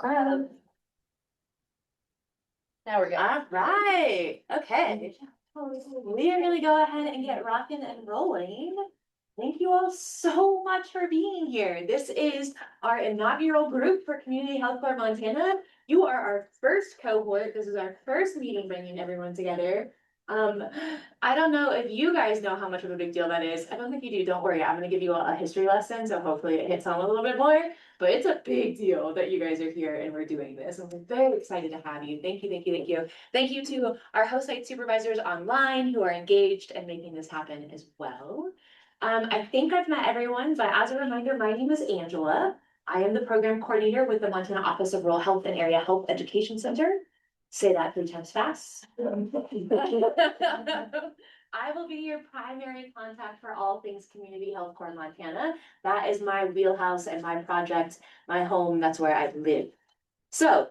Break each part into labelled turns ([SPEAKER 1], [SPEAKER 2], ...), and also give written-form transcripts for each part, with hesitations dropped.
[SPEAKER 1] Now we're good.
[SPEAKER 2] All right, okay. We are gonna go ahead and get rocking and rolling. Thank you all so much for being here. This is our inaugural group for Community Health Corps Montana. You are our first cohort. This is our first meeting bringing everyone together. I don't know if you guys know how much of a big deal that is. I don't think you do. Don't worry. I'm gonna give you a history lesson, so hopefully it hits home a little bit more. But it's a big deal that you guys are here and we're doing this. And we're very excited to have you. Thank you, thank you, thank you. Thank you to our host site supervisors online who are engaged and making this happen as well. I think I've met everyone, but as a reminder, my name is Angela. I am the program coordinator with the Montana Office of Rural Health and Area Health Education Center. Say that 3 times fast. I will be your primary contact for all things Community Health Corps Montana. That is my wheelhouse and my project, my home. That's where I live. So,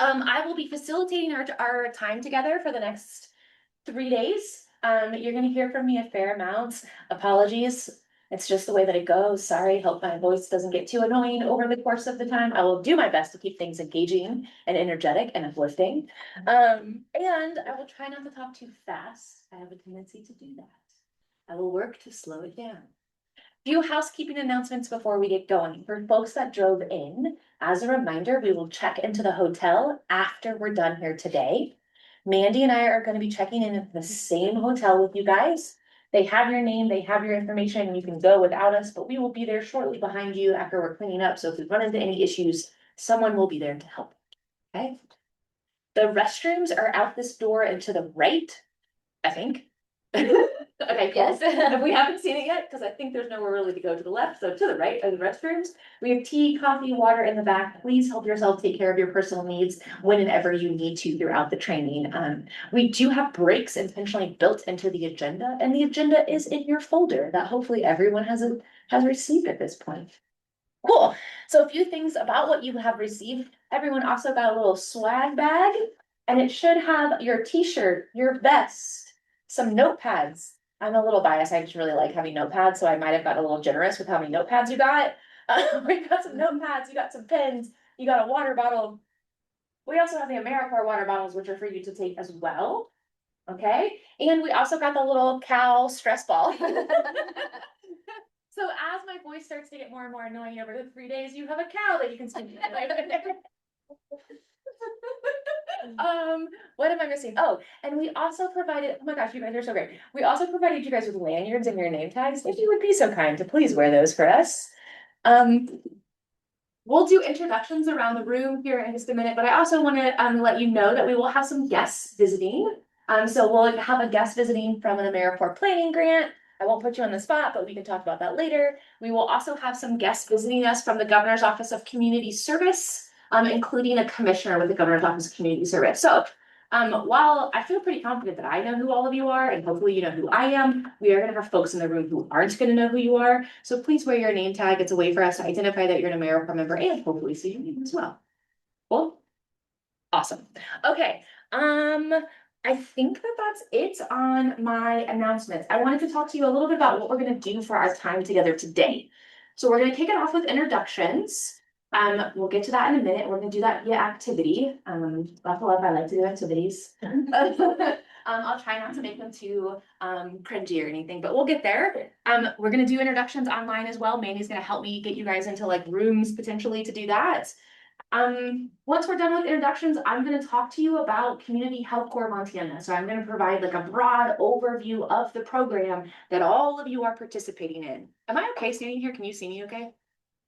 [SPEAKER 2] I will be facilitating our time together for the next 3 days. You're going to hear from me a fair amount. Apologies. It's just the way that it goes. Sorry, hope my voice doesn't get too annoying over the course of the time. I will do my best to keep things engaging and energetic and uplifting. And I will try not to talk too fast. I have a tendency to do that. I will work to slow it down. Few housekeeping announcements before we get going. For folks that drove in, as a reminder, we will check into the hotel after we're done here today. Mandy and I are going to be checking in at the same hotel with you guys. They have your name, they have your information, and you can go without us, but we will be there shortly behind you after we're cleaning up. So if we run into any issues, someone will be there to help. Okay. The restrooms are out this door and to the right, I think. Okay, cool. Yes. We haven't seen it yet because I think there's nowhere really to go to the left. So to the right are the restrooms. We have tea, coffee, water in the back. Please help yourself take care of your personal needs whenever you need to throughout the training. We do have breaks intentionally built into the agenda, and the agenda is in your folder that hopefully everyone has received at this point. Cool. So a few things about what you have received. Everyone also got a little swag bag, and it should have your t-shirt, your vest, some notepads. I'm a little biased. I just really like having notepads, so I might have got a little generous with how many notepads you got. We got some notepads, you got some pens, you got a water bottle. We also have the AmeriCorps water bottles, which are for you to take as well. Okay, and we also got the little cow stress ball. So as my voice starts to get more and more annoying over the 3 days, you have a cow that you can speak to. What am I missing? Oh, and we also provided, oh my gosh, you guys are so great. We also provided you guys with lanyards and your name tags. If you would be so kind to please wear those for us. We'll do introductions around the room here in just a minute, but I also want to let you know that we will have some guests visiting. So we'll have a guest visiting from an AmeriCorps planning grant. I won't put you on the spot, but we can talk about that later. We will also have some guests visiting us from the Governor's Office of Community Service, including a commissioner with the Governor's Office of Community Service. So while I feel pretty confident that I know who all of you are, and hopefully you know who I am, we are going to have folks in the room who aren't going to know who you are. So please wear your name tag. It's a way for us to identify that you're an AmeriCorps member and hopefully see your name as well. Cool. Awesome. Okay. I think that that's it on my announcements. I wanted to talk to you a little bit about what we're going to do for our time together today. So we're going to kick it off with introductions. We'll get to that in a minute. We're going to do that via activity. Buckle up, I like to do activities. I'll try not to make them too cringy or anything, but we'll get there. We're going to do introductions online as well. Mandy's going to help me get you guys into like rooms potentially to do that. Once we're done with introductions, I'm going to talk to you about Community Health Corps Montana. So I'm going to provide like a broad overview of the program that all of you are participating in. Am I okay standing here? Can you see me okay?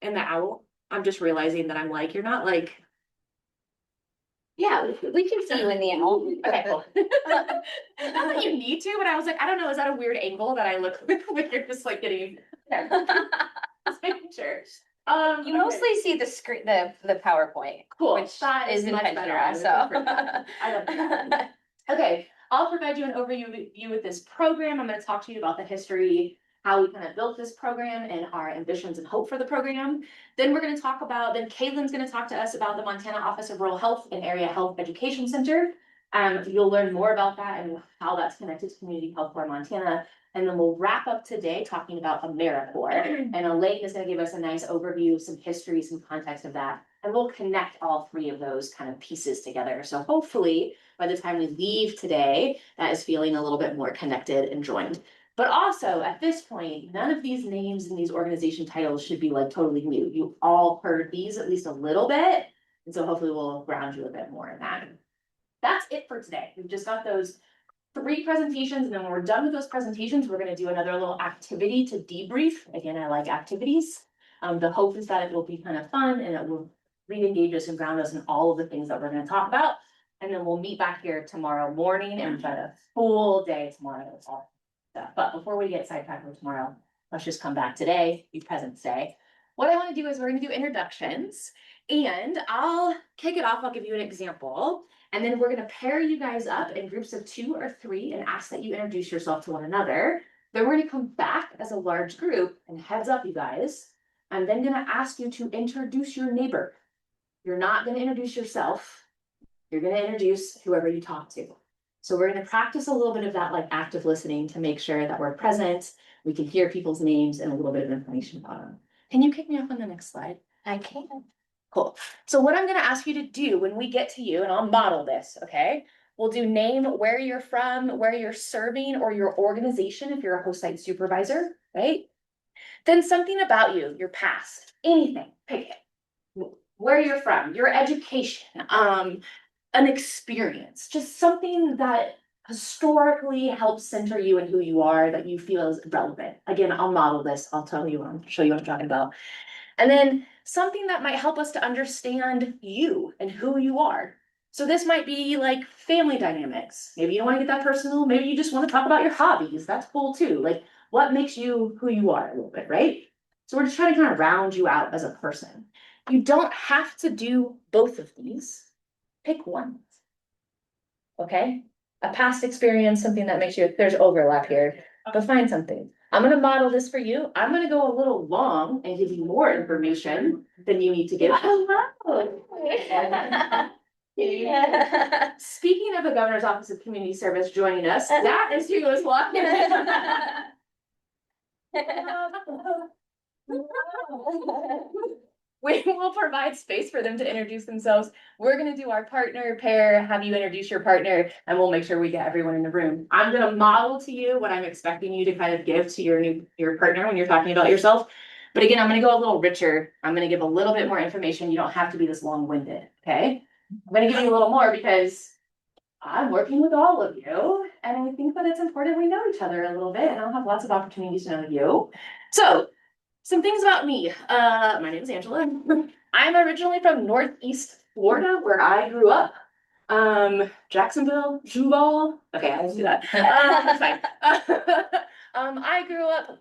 [SPEAKER 2] And the owl? I'm just realizing that I'm like, you're not like.
[SPEAKER 1] Yeah, we can see you in the owl.
[SPEAKER 2] Okay, cool. Not that you need to, but I was like, I don't know, is that a weird angle that I look like you're just like getting. Just making sure.
[SPEAKER 1] You mostly see the screen, the PowerPoint,
[SPEAKER 2] cool.
[SPEAKER 1] Which that is intentional. So
[SPEAKER 2] I love that. Okay, I'll provide you an overview with this program. I'm going to talk to you about the history, how we kind of built this program, and our ambitions and hope for the program. Then we're going to talk about. Then Caitlin's going to talk to us about the Montana Office of Rural Health and Area Health Education Center. You'll learn more about that and how that's connected to Community Health Corps Montana. And then we'll wrap up today talking about AmeriCorps. And Elaine is going to give us a nice overview, some history, some context of that And we'll connect all three of those kind of pieces together. So hopefully by the time we leave today, that is feeling a little bit more connected and joined. But also at this point, none of these names and these organization titles should be like totally new. You all heard these at least a little bit. And so hopefully we'll ground you a bit more in that. That's it for today. We've just got those 3 presentations, and then when we're done with those presentations, we're gonna do another little activity to debrief. Again, I like activities. The hope is that it will be kind of fun and it will re-engage us and ground us in all of the things that we're gonna talk about. And then we'll meet back here tomorrow morning and we've got a full day tomorrow. That's all stuff. But before we get sidetracked for tomorrow, let's just come back today, be present today. What I wanna do is we're gonna do introductions, and I'll kick it off. I'll give you an example. And then we're gonna pair you guys up in groups of 2 or 3 and ask that you introduce yourself to one another. Then we're gonna come back as a large group, and heads up, you guys, I'm then gonna ask you to introduce your neighbor. You're not gonna introduce yourself. You're gonna introduce whoever you talk to. So we're gonna practice a little bit of that like active listening to make sure that we're present, we can hear people's names and a little bit of information about them. Can you kick me off on the next slide?
[SPEAKER 1] I can.
[SPEAKER 2] Cool. So what I'm gonna ask you to do when we get to you, and I'll model this, okay? We'll do name, where you're from, where you're serving, or your organization if you're a host site supervisor, right? Then something about you, your past, anything, pick it. Where you're from, your education, an experience, just something that historically helps center you and who you are that you feel is relevant. Again, I'll model this, I'll tell you, I'll show you what I'm talking about. And then something that might help us to understand you and who you are. So this might be like family dynamics. Maybe you don't want to get that personal. Maybe you just want to talk about your hobbies. That's cool too. Like what makes you who you are a little bit, right? So we're just trying to kind of round you out as a person. You don't have to do both of these. Pick one. Okay? A past experience, something that makes you, there's overlap here, but find something. I'm gonna model this for you. I'm gonna go a little long and give you more information than you need to give.
[SPEAKER 1] Hello.
[SPEAKER 2] Speaking of the Governor's Office of Community Service joining us, that is who was walking. We will provide space for them to introduce themselves. We're gonna do our partner pair, have you introduce your partner, and we'll make sure we get everyone in the room. I'm gonna model to you what I'm expecting you to kind of give to your partner when you're talking about yourself. But again, I'm gonna go a little richer. I'm gonna give a little bit more information. You don't have to be this long-winded, okay? I'm gonna give you a little more because I'm working with all of you, and I think that it's important we know each other a little bit, and I'll have lots of opportunities to know you. So, some things about me. My name is Angela. I'm originally from Northeast Florida, where I grew up. Jacksonville, Duval. Okay, I didn't do that. That's fine. I grew up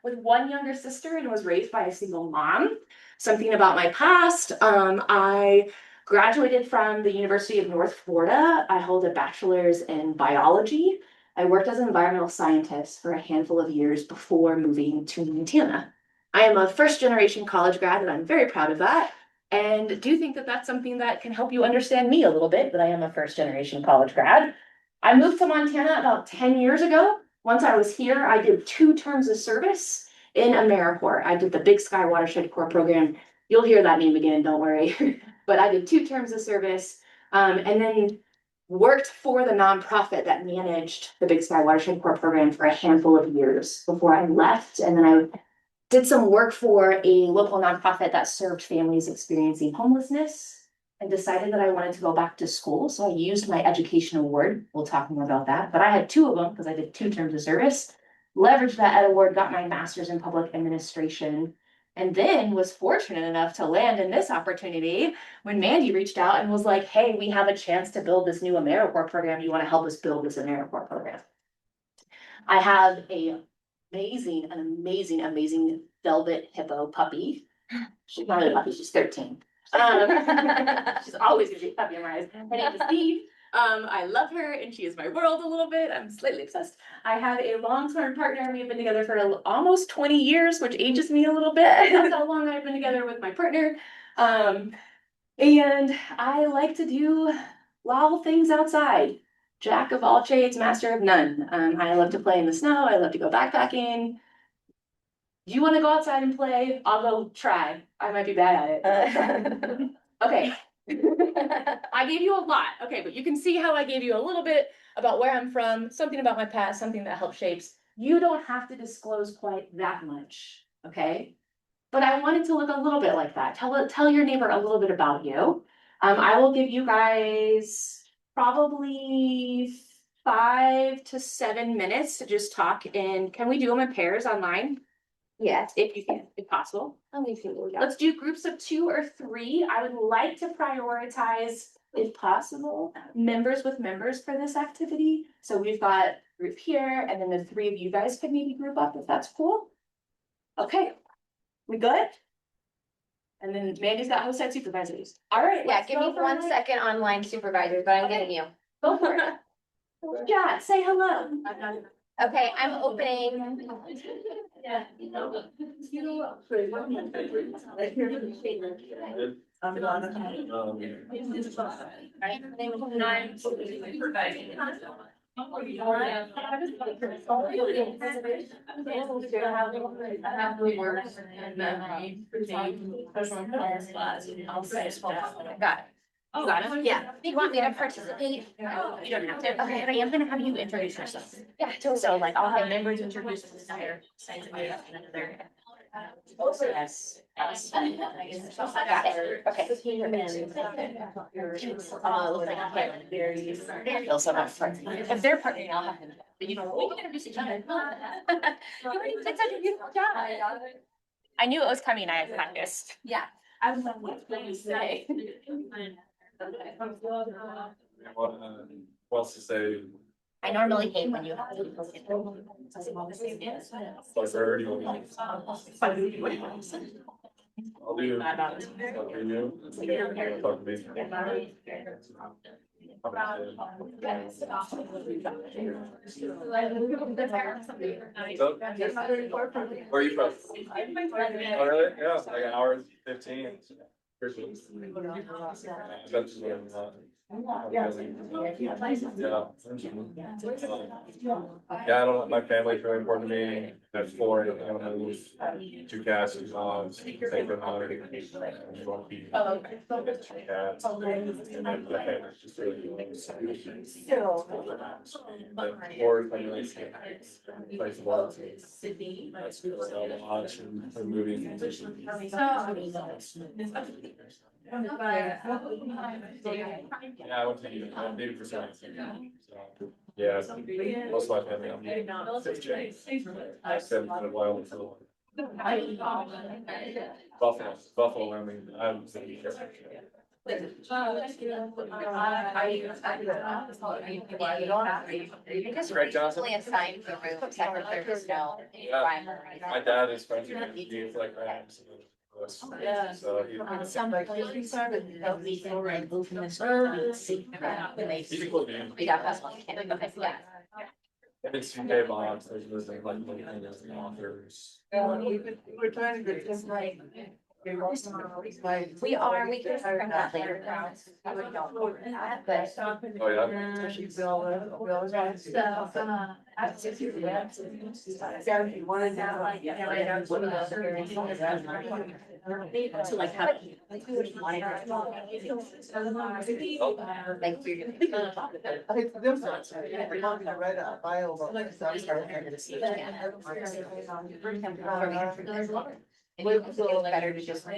[SPEAKER 2] with one younger sister and was raised by a single mom. Something about my past. I graduated from the University of North Florida. I hold a bachelor's in biology. I worked as an environmental scientist for a handful of years before moving to Montana. I am a first-generation college grad, and I'm very proud of that. And do think that that's something that can help you understand me a little bit, that I am a first-generation college grad. I moved to Montana about 10 years ago. Once I was here, I did 2 terms of service in AmeriCorps. I did the Big Sky Watershed Corps program. You'll hear that name again, don't worry. But I did 2 terms of service, and then worked for the nonprofit that managed the Big Sky Watershed Corps program for a handful of years before I left. And then I did some work for a local nonprofit that served families experiencing homelessness, and decided that I wanted to go back to school. So I used my education award. We'll talk more about that. But I had 2 of them because I did 2 terms of service, leveraged that ed award, got my master's in public administration, and then was fortunate enough to land in this opportunity when Mandy reached out and was like, hey, we have a chance to build this new AmeriCorps program. You want to help us build this AmeriCorps program? I have an amazing velvet hippo puppy. She's not really a puppy, she's 13. She's always gonna be a puppy in my eyes. Her name is Eve. I love her and she is my world a little bit. I'm slightly obsessed. I have a long-term partner. We've been together for almost 20 years, which ages me a little bit. That's how long I've been together with my partner. And I like to do all things outside. Jack of all trades, master of none. I love to play in the snow. I love to go backpacking. You wanna go outside and play? I'll go try. I might be bad at it. Okay. I gave you a lot, okay, but you can see how I gave you a little bit about where I'm from, something about my past, something that helped shapes. You don't have to disclose quite that much, okay? But I wanted to look a little bit like that. Tell your neighbor a little bit about you. I will give you guys probably 5 to 7 minutes to just talk and can we do them in pairs online?
[SPEAKER 1] Yes.
[SPEAKER 2] If you can, if possible.
[SPEAKER 1] Let me see what we got.
[SPEAKER 2] Let's do groups of 2 or 3. I would like to prioritize, if possible, members with members for this activity. So we've got group here, and then the 3 of you guys could maybe group up if that's cool. Okay, we good? And then Mandy's got host site supervisors. All right.
[SPEAKER 1] Yeah,
[SPEAKER 2] let's
[SPEAKER 1] give
[SPEAKER 2] go
[SPEAKER 1] me
[SPEAKER 2] for
[SPEAKER 1] 1
[SPEAKER 2] it.
[SPEAKER 1] second online supervisor, but I'm getting you.
[SPEAKER 2] Go for it. Yeah, say hello.
[SPEAKER 1] Okay, I'm opening.
[SPEAKER 2] Yeah.
[SPEAKER 1] Got it. You got it? Yeah. You want me to participate?
[SPEAKER 2] You don't have to.
[SPEAKER 1] Okay.
[SPEAKER 2] But I am gonna have you introduce yourself.
[SPEAKER 1] Yeah, totally.
[SPEAKER 2] So like I'll have members introduce themselves. Yes. Yes.
[SPEAKER 1] Okay.
[SPEAKER 2] Looks like I feel so much. If they're partnering, I'll have them. But you know, we can introduce each other. You already did such a beautiful job. I knew it was coming. I had practiced.
[SPEAKER 1] Yeah.
[SPEAKER 2] I was like, what do you say?
[SPEAKER 3] What else to say?
[SPEAKER 2] I normally hate when you have.
[SPEAKER 3] Like already. I'll do. Talk to me. Where are you from? Oh, really? Yeah, like an hour and 15. That's just what I'm not. Yeah. Yeah, I don't, my family's really important to me. There's 4, I don't know, 2 cats, 2 dogs, same for mine. 2 cats. And then the family's just really the 4 families. Place ball. That's good. So watch and movies. Yeah, I went to David for science. So, yeah, most of my family. I spent a while until Buffalo. I mean, I was in Greg Johnson.
[SPEAKER 1] Assigned the rooms after there was no.
[SPEAKER 3] Yeah. My dad is friends with me for like Rams.
[SPEAKER 2] Yeah.
[SPEAKER 3] So he. He's a cool dude.
[SPEAKER 1] We got this one. Okay, yeah.
[SPEAKER 3] It's UK Bobs, there's listening like the authors.
[SPEAKER 4] We're trying to get this right.
[SPEAKER 1] We are, we can bring that later. I don't know that, but.
[SPEAKER 3] Oh, yeah.
[SPEAKER 4] She's
[SPEAKER 2] So like how.
[SPEAKER 1] Thank you. And you can feel better to just. So I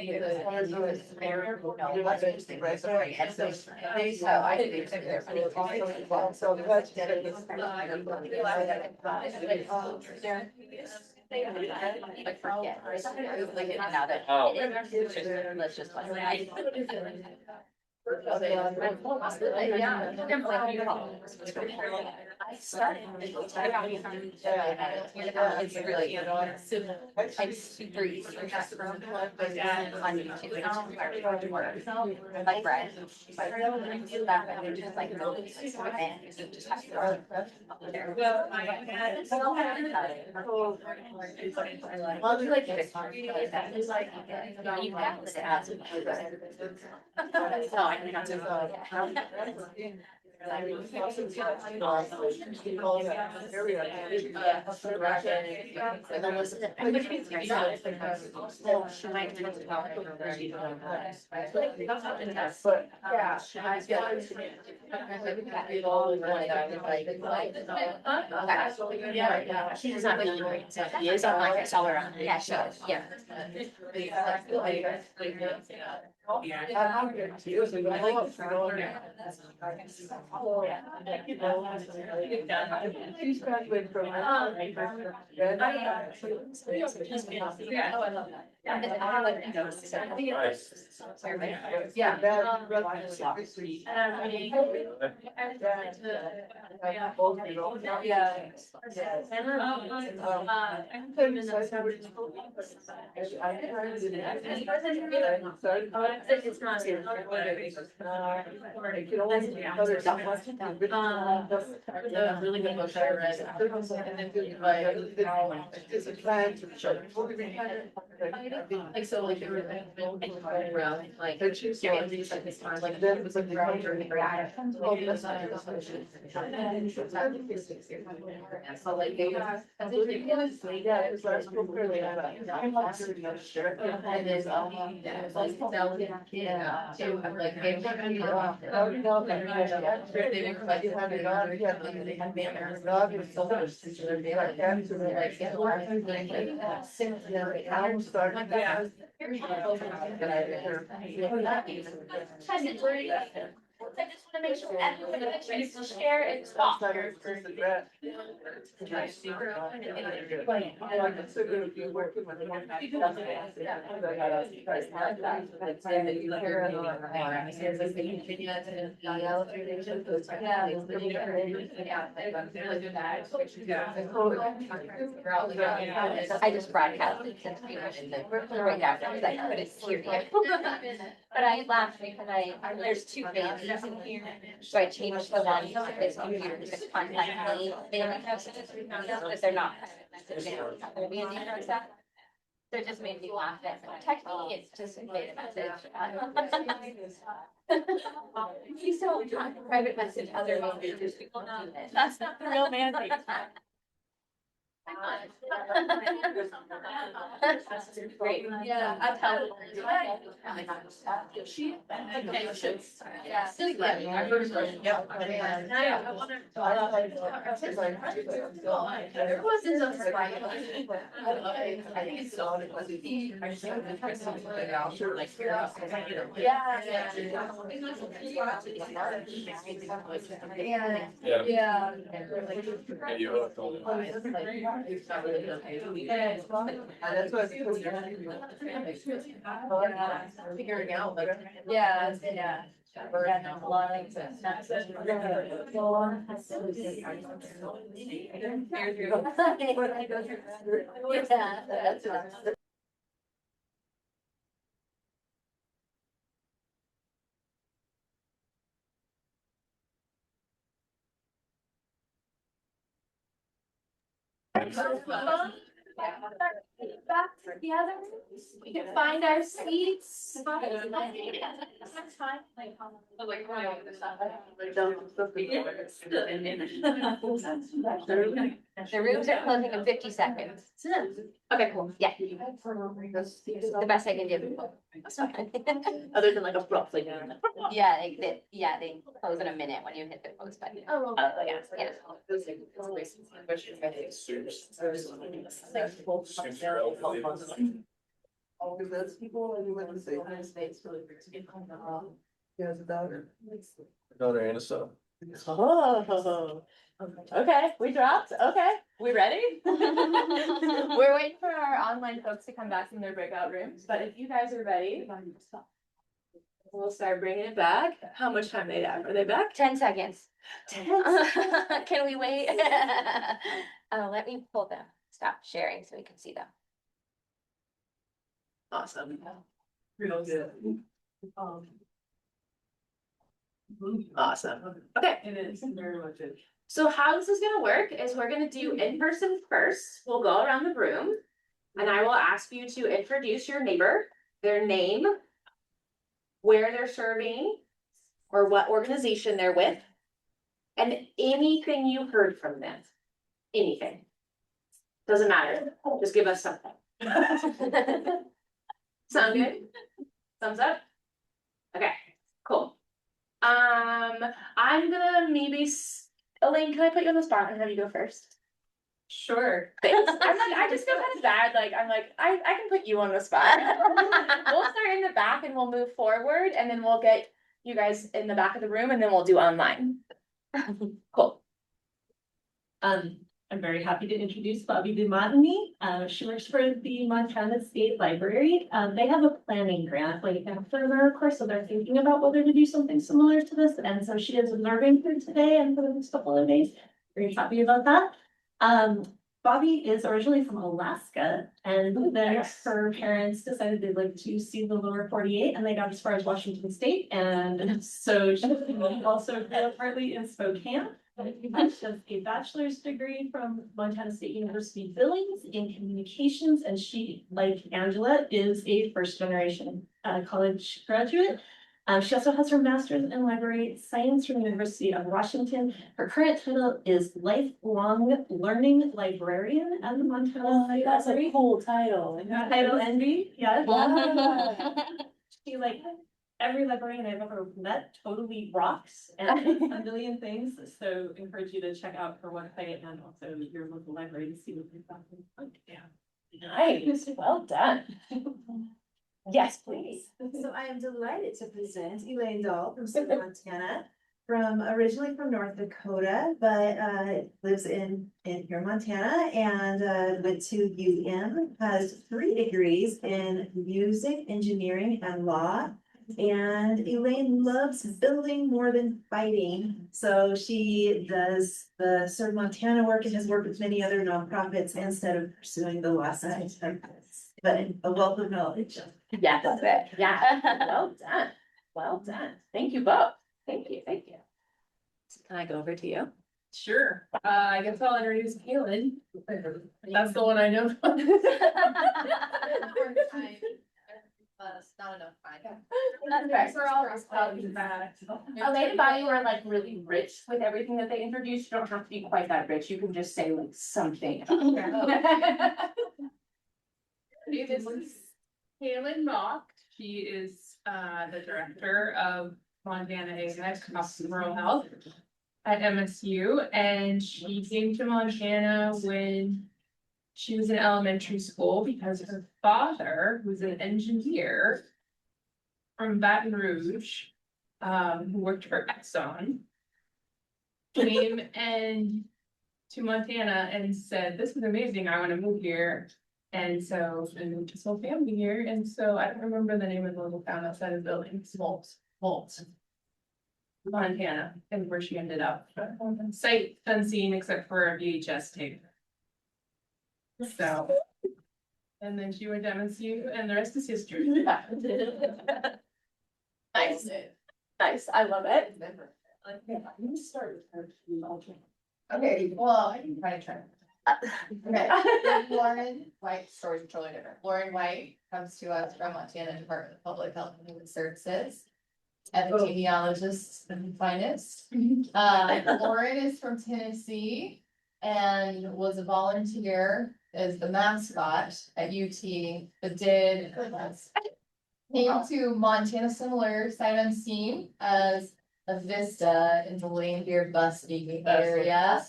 [SPEAKER 1] think they're like forget. Like now that.
[SPEAKER 3] Oh.
[SPEAKER 1] Let's just. I started. It's really, I'm super easy. On YouTube. Like bread. Just like just have to. You have to.
[SPEAKER 4] But, yeah.
[SPEAKER 2] Yeah, she's not really great, so he is on like all around.
[SPEAKER 1] Yeah, sure, yeah.
[SPEAKER 4] She's graduated from.
[SPEAKER 2] Yeah. It's not. Really good book I read. And then doing
[SPEAKER 4] It's a plan to show.
[SPEAKER 2] like, so like they were around, like.
[SPEAKER 4] And she's
[SPEAKER 2] Like then it was like the so like they.
[SPEAKER 4] Yeah, it was last book early. And then
[SPEAKER 2] like that yeah, to like they were they were like they had banners. I just wanna make sure everyone gets to share and talk.
[SPEAKER 1] I just broadcasted since we were in the right after, because I couldn't hear you. But I laughed because there's two families in here, so I changed the one to this computer to contact me. Because they're not messaging, they're being that. So it just made me laugh. Technically, it's just made a message. You still private message other managers. That's not the real mandate. Great.
[SPEAKER 2] Yeah, I tell them.
[SPEAKER 1] Yeah.
[SPEAKER 2] Still glad. I first learned, yep. I wonder. There wasn't a spike. I think it's all.
[SPEAKER 3] Yeah.
[SPEAKER 2] Yeah.
[SPEAKER 3] Yeah, you hooked on it.
[SPEAKER 4] That's what.
[SPEAKER 2] Figuring out, like.
[SPEAKER 1] Yeah, yeah. A lot of
[SPEAKER 2] Back together, we can find our seats.
[SPEAKER 1] The rooms are closing in 50 seconds.
[SPEAKER 2] Okay, cool.
[SPEAKER 1] Yeah. The best I can do.
[SPEAKER 2] Other than like abruptly.
[SPEAKER 1] Yeah, they close in a minute when you hit the close button.
[SPEAKER 2] Oh,
[SPEAKER 1] Yeah, yeah.
[SPEAKER 4] All of those people, and you went to say. He has a daughter.
[SPEAKER 3] Daughter and a son.
[SPEAKER 2] Oh, okay, we dropped, okay, we ready? We're waiting for our online folks to come back from their breakout rooms, but if you guys are ready, we'll start bringing it back. How much time they have? Are they back?
[SPEAKER 1] 10 seconds.
[SPEAKER 2] 10
[SPEAKER 1] Can we wait? Let me pull them. Stop sharing so we can see them.
[SPEAKER 2] Awesome.
[SPEAKER 4] Real good.
[SPEAKER 2] Awesome. Okay.
[SPEAKER 4] It is very much it.
[SPEAKER 2] So how this is gonna work is we're gonna do in person first. We'll go around the room. And I will ask you to introduce your neighbor, their name, where they're serving, or what organization they're with. And anything you heard from them, anything. Doesn't matter, just give us something. Sound good? Thumbs up? Okay, cool. I'm gonna Elaine, can I put you on the spot and have you go first?
[SPEAKER 4] Sure.
[SPEAKER 2] Thanks. I just feel kind of bad, I can put you on the spot. We'll start in the back and we'll move forward, and then we'll get you guys in the back of the room, and then we'll do online. Cool.
[SPEAKER 5] I'm very happy to introduce Bobby DeMontany. She works for the Montana State Library. They have a planning grant like after their course, so they're thinking about whether to do something similar to this. And so she is observing here today and for the next couple of days. Very happy about that. Bobby is originally from Alaska, and then her parents decided they'd like to see the lower 48, and they got as far as Washington State. And so she also grew up partly in Spokane. She has a bachelor's degree from Montana State University Billings in communications, and she, like Angela, is a first generation college graduate. She also has her master's in library science from the University of Washington. Her current title is lifelong learning librarian at the Montana State
[SPEAKER 2] That's a
[SPEAKER 5] Library.
[SPEAKER 2] cool title.
[SPEAKER 5] Title envy, yes.
[SPEAKER 2] Wow.
[SPEAKER 5] She, like every librarian I've ever met, totally rocks and a million things. So encourage you to check out her website and also your local library to see what they've got.
[SPEAKER 2] Nice, well done. Yes, please.
[SPEAKER 6] So I am delighted to present Elaine Dahl from Southern Montana, originally from North Dakota, but lives in here, Montana, and went to UM, has 3 degrees in music, engineering, and law. And Elaine loves building more than fighting. So she does the Serve Montana work and has worked with many other nonprofits instead of pursuing the law side. But a wealth of knowledge.
[SPEAKER 2] Yeah, that's it. Yeah, well done. Well done. Thank you both. Thank you, thank you. Can I go over to you?
[SPEAKER 4] Sure. I guess I'll introduce Kaylin. That's the one I know.
[SPEAKER 1] Not enough time.
[SPEAKER 2] Okay.
[SPEAKER 4] We're all responding back.
[SPEAKER 2] Elaine and Bobby were like really rich with everything that they introduced. You don't have to be quite that rich. You can just say like something.
[SPEAKER 4] This is Kaylin Mock. She is the director of Montana AGS Rural Health at MSU, and she came to Montana when she was in elementary school because her father, who's an engineer from Baton Rouge, who worked for Exxon, came to Montana and said, "This is amazing. I want to move here." And so we moved his whole family here. And so I don't remember the name of the little town outside of Billings, Holt, Montana, and where she ended up. Sight unseen except for a VHS tape. So, and then she went to MSU, and the rest is history.
[SPEAKER 2] Nice. Nice. I love it.
[SPEAKER 7] Okay, well, I can try to try. Okay, Lauren White, story's totally different. Lauren White comes to us from Montana Department of Public Health and Human Services. Epidemiologist and finest. Lauren is from Tennessee and was a volunteer as the mascot at UT, but came to Montana similar sight unseen as a Vista in the Reindeer busting area.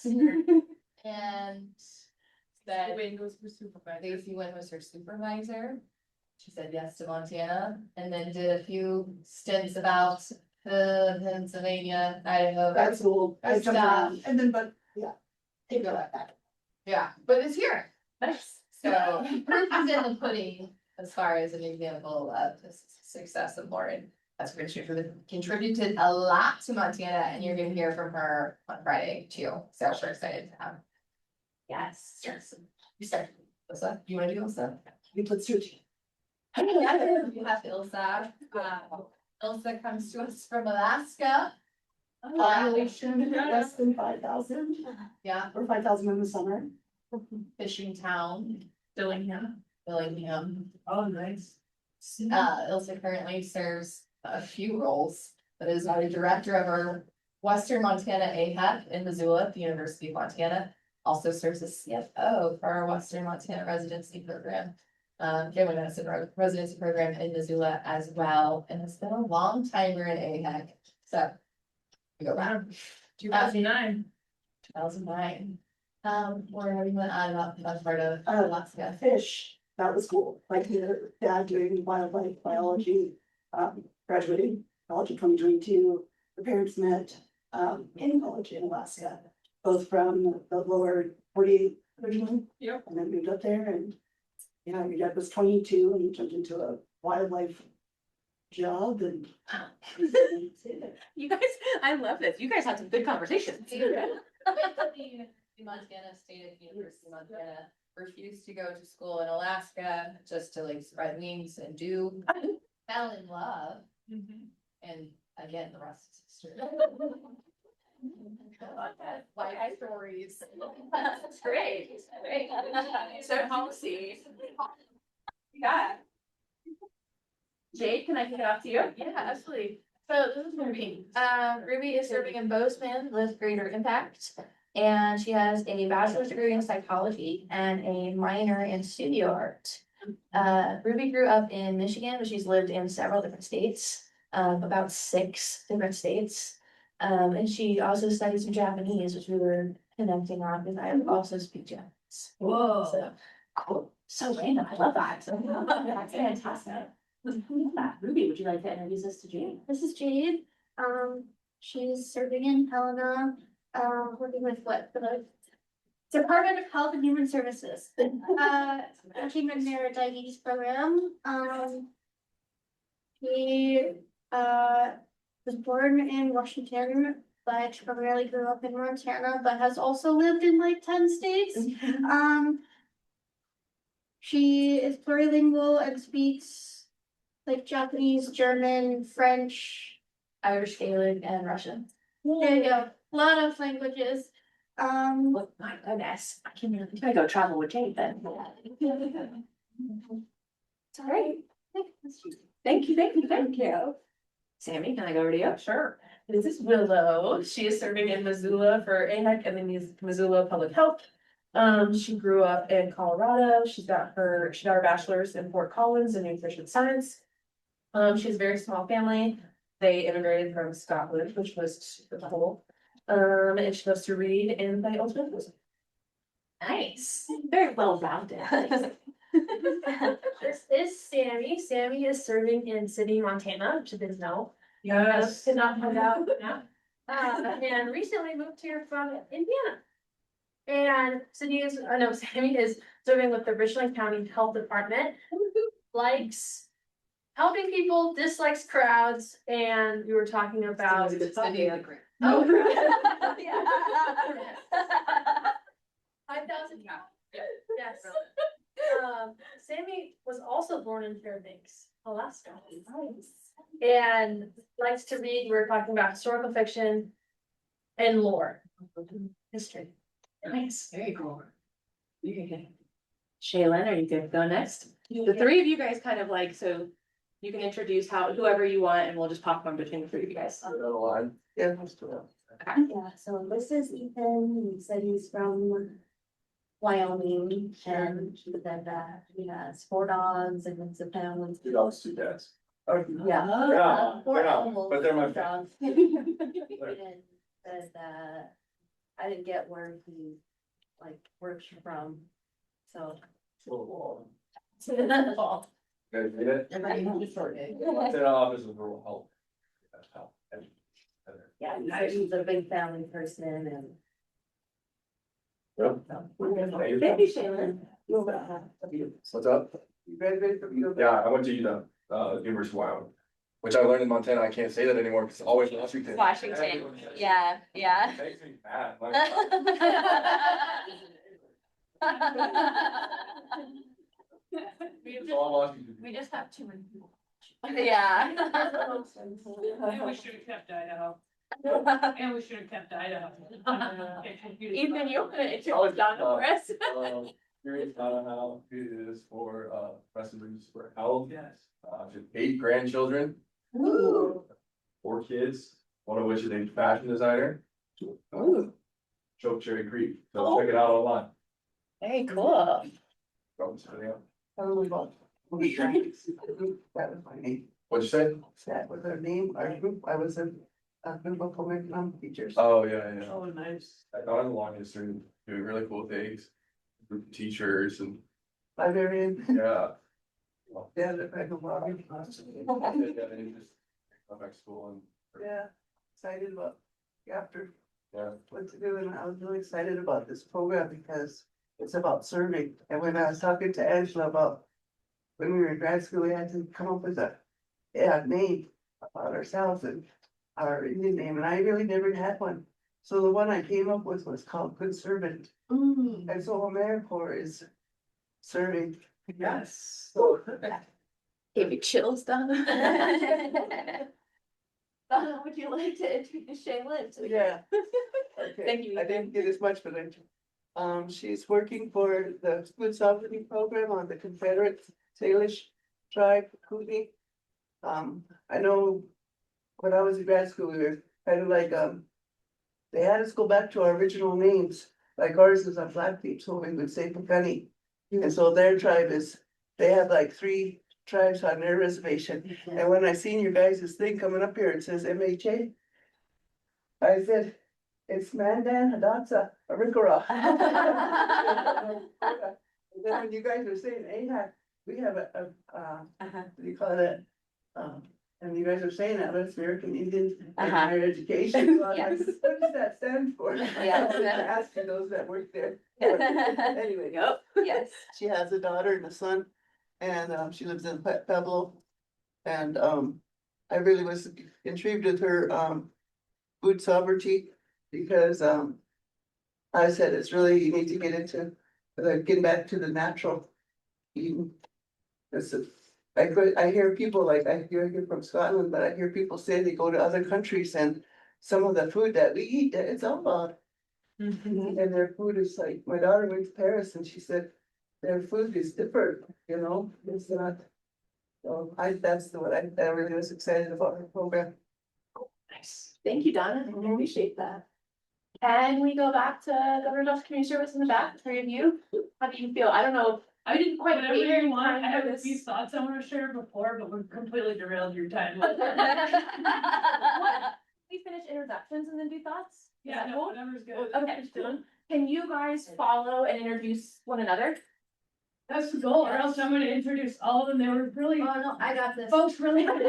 [SPEAKER 7] And said
[SPEAKER 4] Wayne goes for supervisor.
[SPEAKER 7] Stacy Wynn was her supervisor. She said yes to Montana and then did a few stints about Pennsylvania, Idaho.
[SPEAKER 8] That's cool. I jumped around and then, but yeah, take it like that.
[SPEAKER 7] Yeah, but it's here.
[SPEAKER 2] Nice.
[SPEAKER 7] So proof is in the pudding as far as an example of the success of Lauren. That's great. She contributed a lot to Montana, and you're gonna hear from her on Friday too. So we're excited to have.
[SPEAKER 2] Yes.
[SPEAKER 7] Yes. You start. Ilsa, you wanna do Ilsa?
[SPEAKER 8] Let's do it.
[SPEAKER 7] You have Ilsa. Ilsa comes to us from Alaska.
[SPEAKER 8] Population less than 5,000
[SPEAKER 7] Yeah,
[SPEAKER 8] or 5,000 in the summer.
[SPEAKER 7] fishing town,
[SPEAKER 4] Dillingham.
[SPEAKER 7] Billingham.
[SPEAKER 4] Oh, nice.
[SPEAKER 7] Ilsa currently serves a few roles, but is our director of our Western Montana AHAC in Missoula at the University of Montana. Also serves as CFO for our Western Montana residency program. Family medicine residency program in Missoula as well, and it's been a long time we're in AHAC, so. We go back.
[SPEAKER 4] 2009.
[SPEAKER 7] 2009. Where have you been on about that part of Alaska?
[SPEAKER 8] Fish, that was cool, like your dad doing wildlife biology, graduating college in 2022. The parents met, in college in Alaska, both from the lower 48 originally.
[SPEAKER 4] Yep.
[SPEAKER 8] And then moved up there and, yeah, your dad was 22 and he jumped into a wildlife job and.
[SPEAKER 2] You guys, I love this. You guys had some good conversations.
[SPEAKER 7] The Montana State University of Montana refused to go to school in Alaska just to like spread wings and do fell in love. And again, the rest is history. Life stories.
[SPEAKER 2] That's great. Great. So Halsey. Yeah. Jade, can I kick it off to you?
[SPEAKER 9] Yeah, absolutely. So this is Ruby. Ruby is serving in Bozeman with greater impact. And she has a bachelor's degree in psychology and a minor in studio art. Ruby grew up in Michigan, but she's lived in several different states, about 6 different states. And she also studied some Japanese, which we were connecting on because I also speak Japanese.
[SPEAKER 2] Whoa.
[SPEAKER 9] So
[SPEAKER 2] Cool. So random. I love that. That's fantastic. Ruby, would you like to introduce us to Jade?
[SPEAKER 9] this is Jade. She's serving in Helena, working with the Department of Health and Human Services. Working in their diabetes program. She was born in Washington, but primarily grew up in Montana, but has also lived in like 10 states. She is plurilingual and speaks like Japanese, German, French, Irish, Gaelic, and Russian. There you go. A lot of languages.
[SPEAKER 2] Oh my goodness. I can really, gonna go travel with Jade then.
[SPEAKER 9] It's all right.
[SPEAKER 2] Thank you. Sammy, can I go over to you?
[SPEAKER 5] Sure. This is Willow. She is serving in Missoula for AHEC and the Missoula Public Health. She grew up in Colorado. She got her bachelor's in Fort Collins in nutrition science. She has a very small family. They immigrated from Scotland, which was super cool. And she loves to read and play ultimate frisbee.
[SPEAKER 2] Nice. Very well rounded.
[SPEAKER 5] This is Sammy. Sammy is serving in Sidney, Montana, which you didn't know.
[SPEAKER 4] Yes.
[SPEAKER 5] Did not find out. And recently moved here from Indiana. And Sammy is serving with the Richland County Health Department. Likes helping people, dislikes crowds, and we were talking about.
[SPEAKER 7] Oh,
[SPEAKER 5] 5,000. Yes. Sammy was also born in Fairbanks, Alaska. And likes to read. We were talking about historical fiction and lore, history.
[SPEAKER 2] Nice. Very cool. Shaylin, are you good to go next? The 3 of you guys kind of like, so you can introduce whoever you want and we'll just pop one between the 3 of you guys.
[SPEAKER 3] Yeah, let's do it.
[SPEAKER 10] Yeah, so this is Ethan, he said he's from Wyoming, and he has 4 dogs and it's a family.
[SPEAKER 3] 2 dogs, 2 cats.
[SPEAKER 10] Or, yeah.
[SPEAKER 3] Yeah,
[SPEAKER 10] 4
[SPEAKER 3] they're not,
[SPEAKER 10] animals,
[SPEAKER 3] but they're my
[SPEAKER 10] 2 dogs. And said, I didn't get where he like works from, so.
[SPEAKER 3] Cool. Guys read it? Montana Office of Rural Health. That's how.
[SPEAKER 10] Yeah, he's a big family person and.
[SPEAKER 3] Yep.
[SPEAKER 2] Thank you, Shaylin.
[SPEAKER 3] What's up?
[SPEAKER 8] You graduated from U.
[SPEAKER 3] Yeah, I went to University of Wyoming, which I learned in Montana. I can't say that anymore because it's always Washington.
[SPEAKER 1] Washington, yeah, yeah.
[SPEAKER 3] It makes me mad. Like, it's all Washington.
[SPEAKER 9] We just have too many people.
[SPEAKER 1] Yeah.
[SPEAKER 4] And we should have kept Idaho. And we should have kept Idaho.
[SPEAKER 2] Ethan, you're gonna introduce Donna for us.
[SPEAKER 3] Curious how it is for recipes for health. Yes. Just 8 grandchildren. 4 kids. one of which is a fashion designer.
[SPEAKER 8] Oh.
[SPEAKER 3] Choke Cherry Creek, so check it out online.
[SPEAKER 2] Very cool.
[SPEAKER 3] Probably something else.
[SPEAKER 8] Oh my God. That was my name.
[SPEAKER 3] What'd you say?
[SPEAKER 8] That was our name, our group. I was a group of women teachers.
[SPEAKER 3] Oh, yeah.
[SPEAKER 8] Oh, nice.
[SPEAKER 3] I thought I had a long history of doing really cool things. Group of teachers and,
[SPEAKER 8] Librarian.
[SPEAKER 3] yeah.
[SPEAKER 8] Yeah, I know Bobby.
[SPEAKER 3] Yeah, they just come back to school and,
[SPEAKER 8] Yeah, excited about after
[SPEAKER 3] yeah.
[SPEAKER 8] what to do, and I was really excited about this program because it's about serving. And when I was talking to Angela about when we were in grad school, we had to come up with a name about ourselves and our Indian name, and I really never had one. So the one I came up with was called Good Servant. And so AmeriCorps is serving.
[SPEAKER 7] Yes.
[SPEAKER 8] So
[SPEAKER 2] Gave me chills, Donna.
[SPEAKER 10] Donna, would you like to introduce Shaylin?
[SPEAKER 8] yeah. Okay,
[SPEAKER 2] Thank you,
[SPEAKER 8] I didn't get as much, but she's working for the food sovereignty program on the Confederate Salish tribe, Kootenai. I know when I was in grad school, we were kind of like, they had us go back to our original names, like ours is on Blackfeet, so we would say Pekani. And so their tribe is, they have like 3 tribes on their reservation. And when I seen your guys' thing coming up here, it says MHA. I said, it's Mandan, Hidatsa, Arikara. And then when you guys are saying AHAC, we have what do you call it? And you guys are saying that, that's American Indian and Higher Education. So I was like,
[SPEAKER 1] Yes.
[SPEAKER 8] what does that stand for?
[SPEAKER 1] Yes.
[SPEAKER 8] I was asking those that work there. Anyway,
[SPEAKER 2] Yep.
[SPEAKER 1] Yes.
[SPEAKER 8] she has a daughter and a son, and she lives in Pueblo. And I really was intrigued with her food sovereignty because I said it's really, you need to get into getting back to the natural eating. I hear people like, I hear here from Scotland, but I hear people say they go to other countries and some of the food that we eat, it's all about. And their food is like, my daughter went to Paris and she said, their food is different, you know, it's not. So that's what I really was excited about her program.
[SPEAKER 2] Nice. Thank you, Donna. I appreciate that. Can we go back to Governor Duff's community service in the back, 3 of you? How do you feel? I don't know.
[SPEAKER 4] I didn't
[SPEAKER 2] Quite
[SPEAKER 4] whatever
[SPEAKER 2] wait
[SPEAKER 4] you want, I
[SPEAKER 2] time
[SPEAKER 4] have
[SPEAKER 2] for
[SPEAKER 4] a
[SPEAKER 2] this.
[SPEAKER 4] few thoughts I wanna share before, but we've completely derailed your time.
[SPEAKER 2] What? We finish introductions and then do thoughts? Is
[SPEAKER 4] Yeah,
[SPEAKER 2] that
[SPEAKER 4] no,
[SPEAKER 2] cool?
[SPEAKER 4] whatever's good.
[SPEAKER 2] Okay, can you guys follow and introduce one another?
[SPEAKER 4] That's the goal, or else I'm gonna introduce all of them, they were really,
[SPEAKER 10] Oh, no, I got this.
[SPEAKER 4] folks really. I'm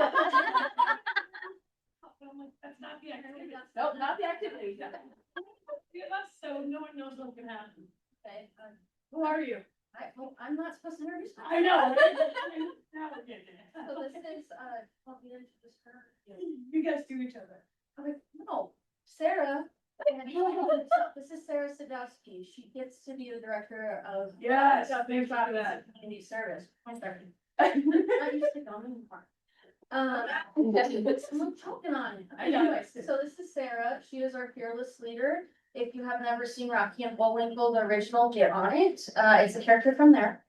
[SPEAKER 4] like, that's not the activity.
[SPEAKER 2] Nope, not the activity.
[SPEAKER 4] So no one knows what can happen.
[SPEAKER 10] Okay,
[SPEAKER 4] Who are you?
[SPEAKER 10] I'm not supposed to introduce myself.
[SPEAKER 4] I know. Now we're getting it.
[SPEAKER 10] So this is, want me to introduce her?
[SPEAKER 4] You guys do each other.
[SPEAKER 10] Okay, no, Sarah. This is Sarah Sadowski. She gets to be the director of.
[SPEAKER 4] Yes, thanks for that.
[SPEAKER 10] Community service. I'm sorry. I used to go in the park. I'm choking on it.
[SPEAKER 4] I know.
[SPEAKER 10] Anyways, so this is Sarah. She is our fearless leader. If you have never seen Rocky and Bullwinkle, the original, get on it. It's a character from there.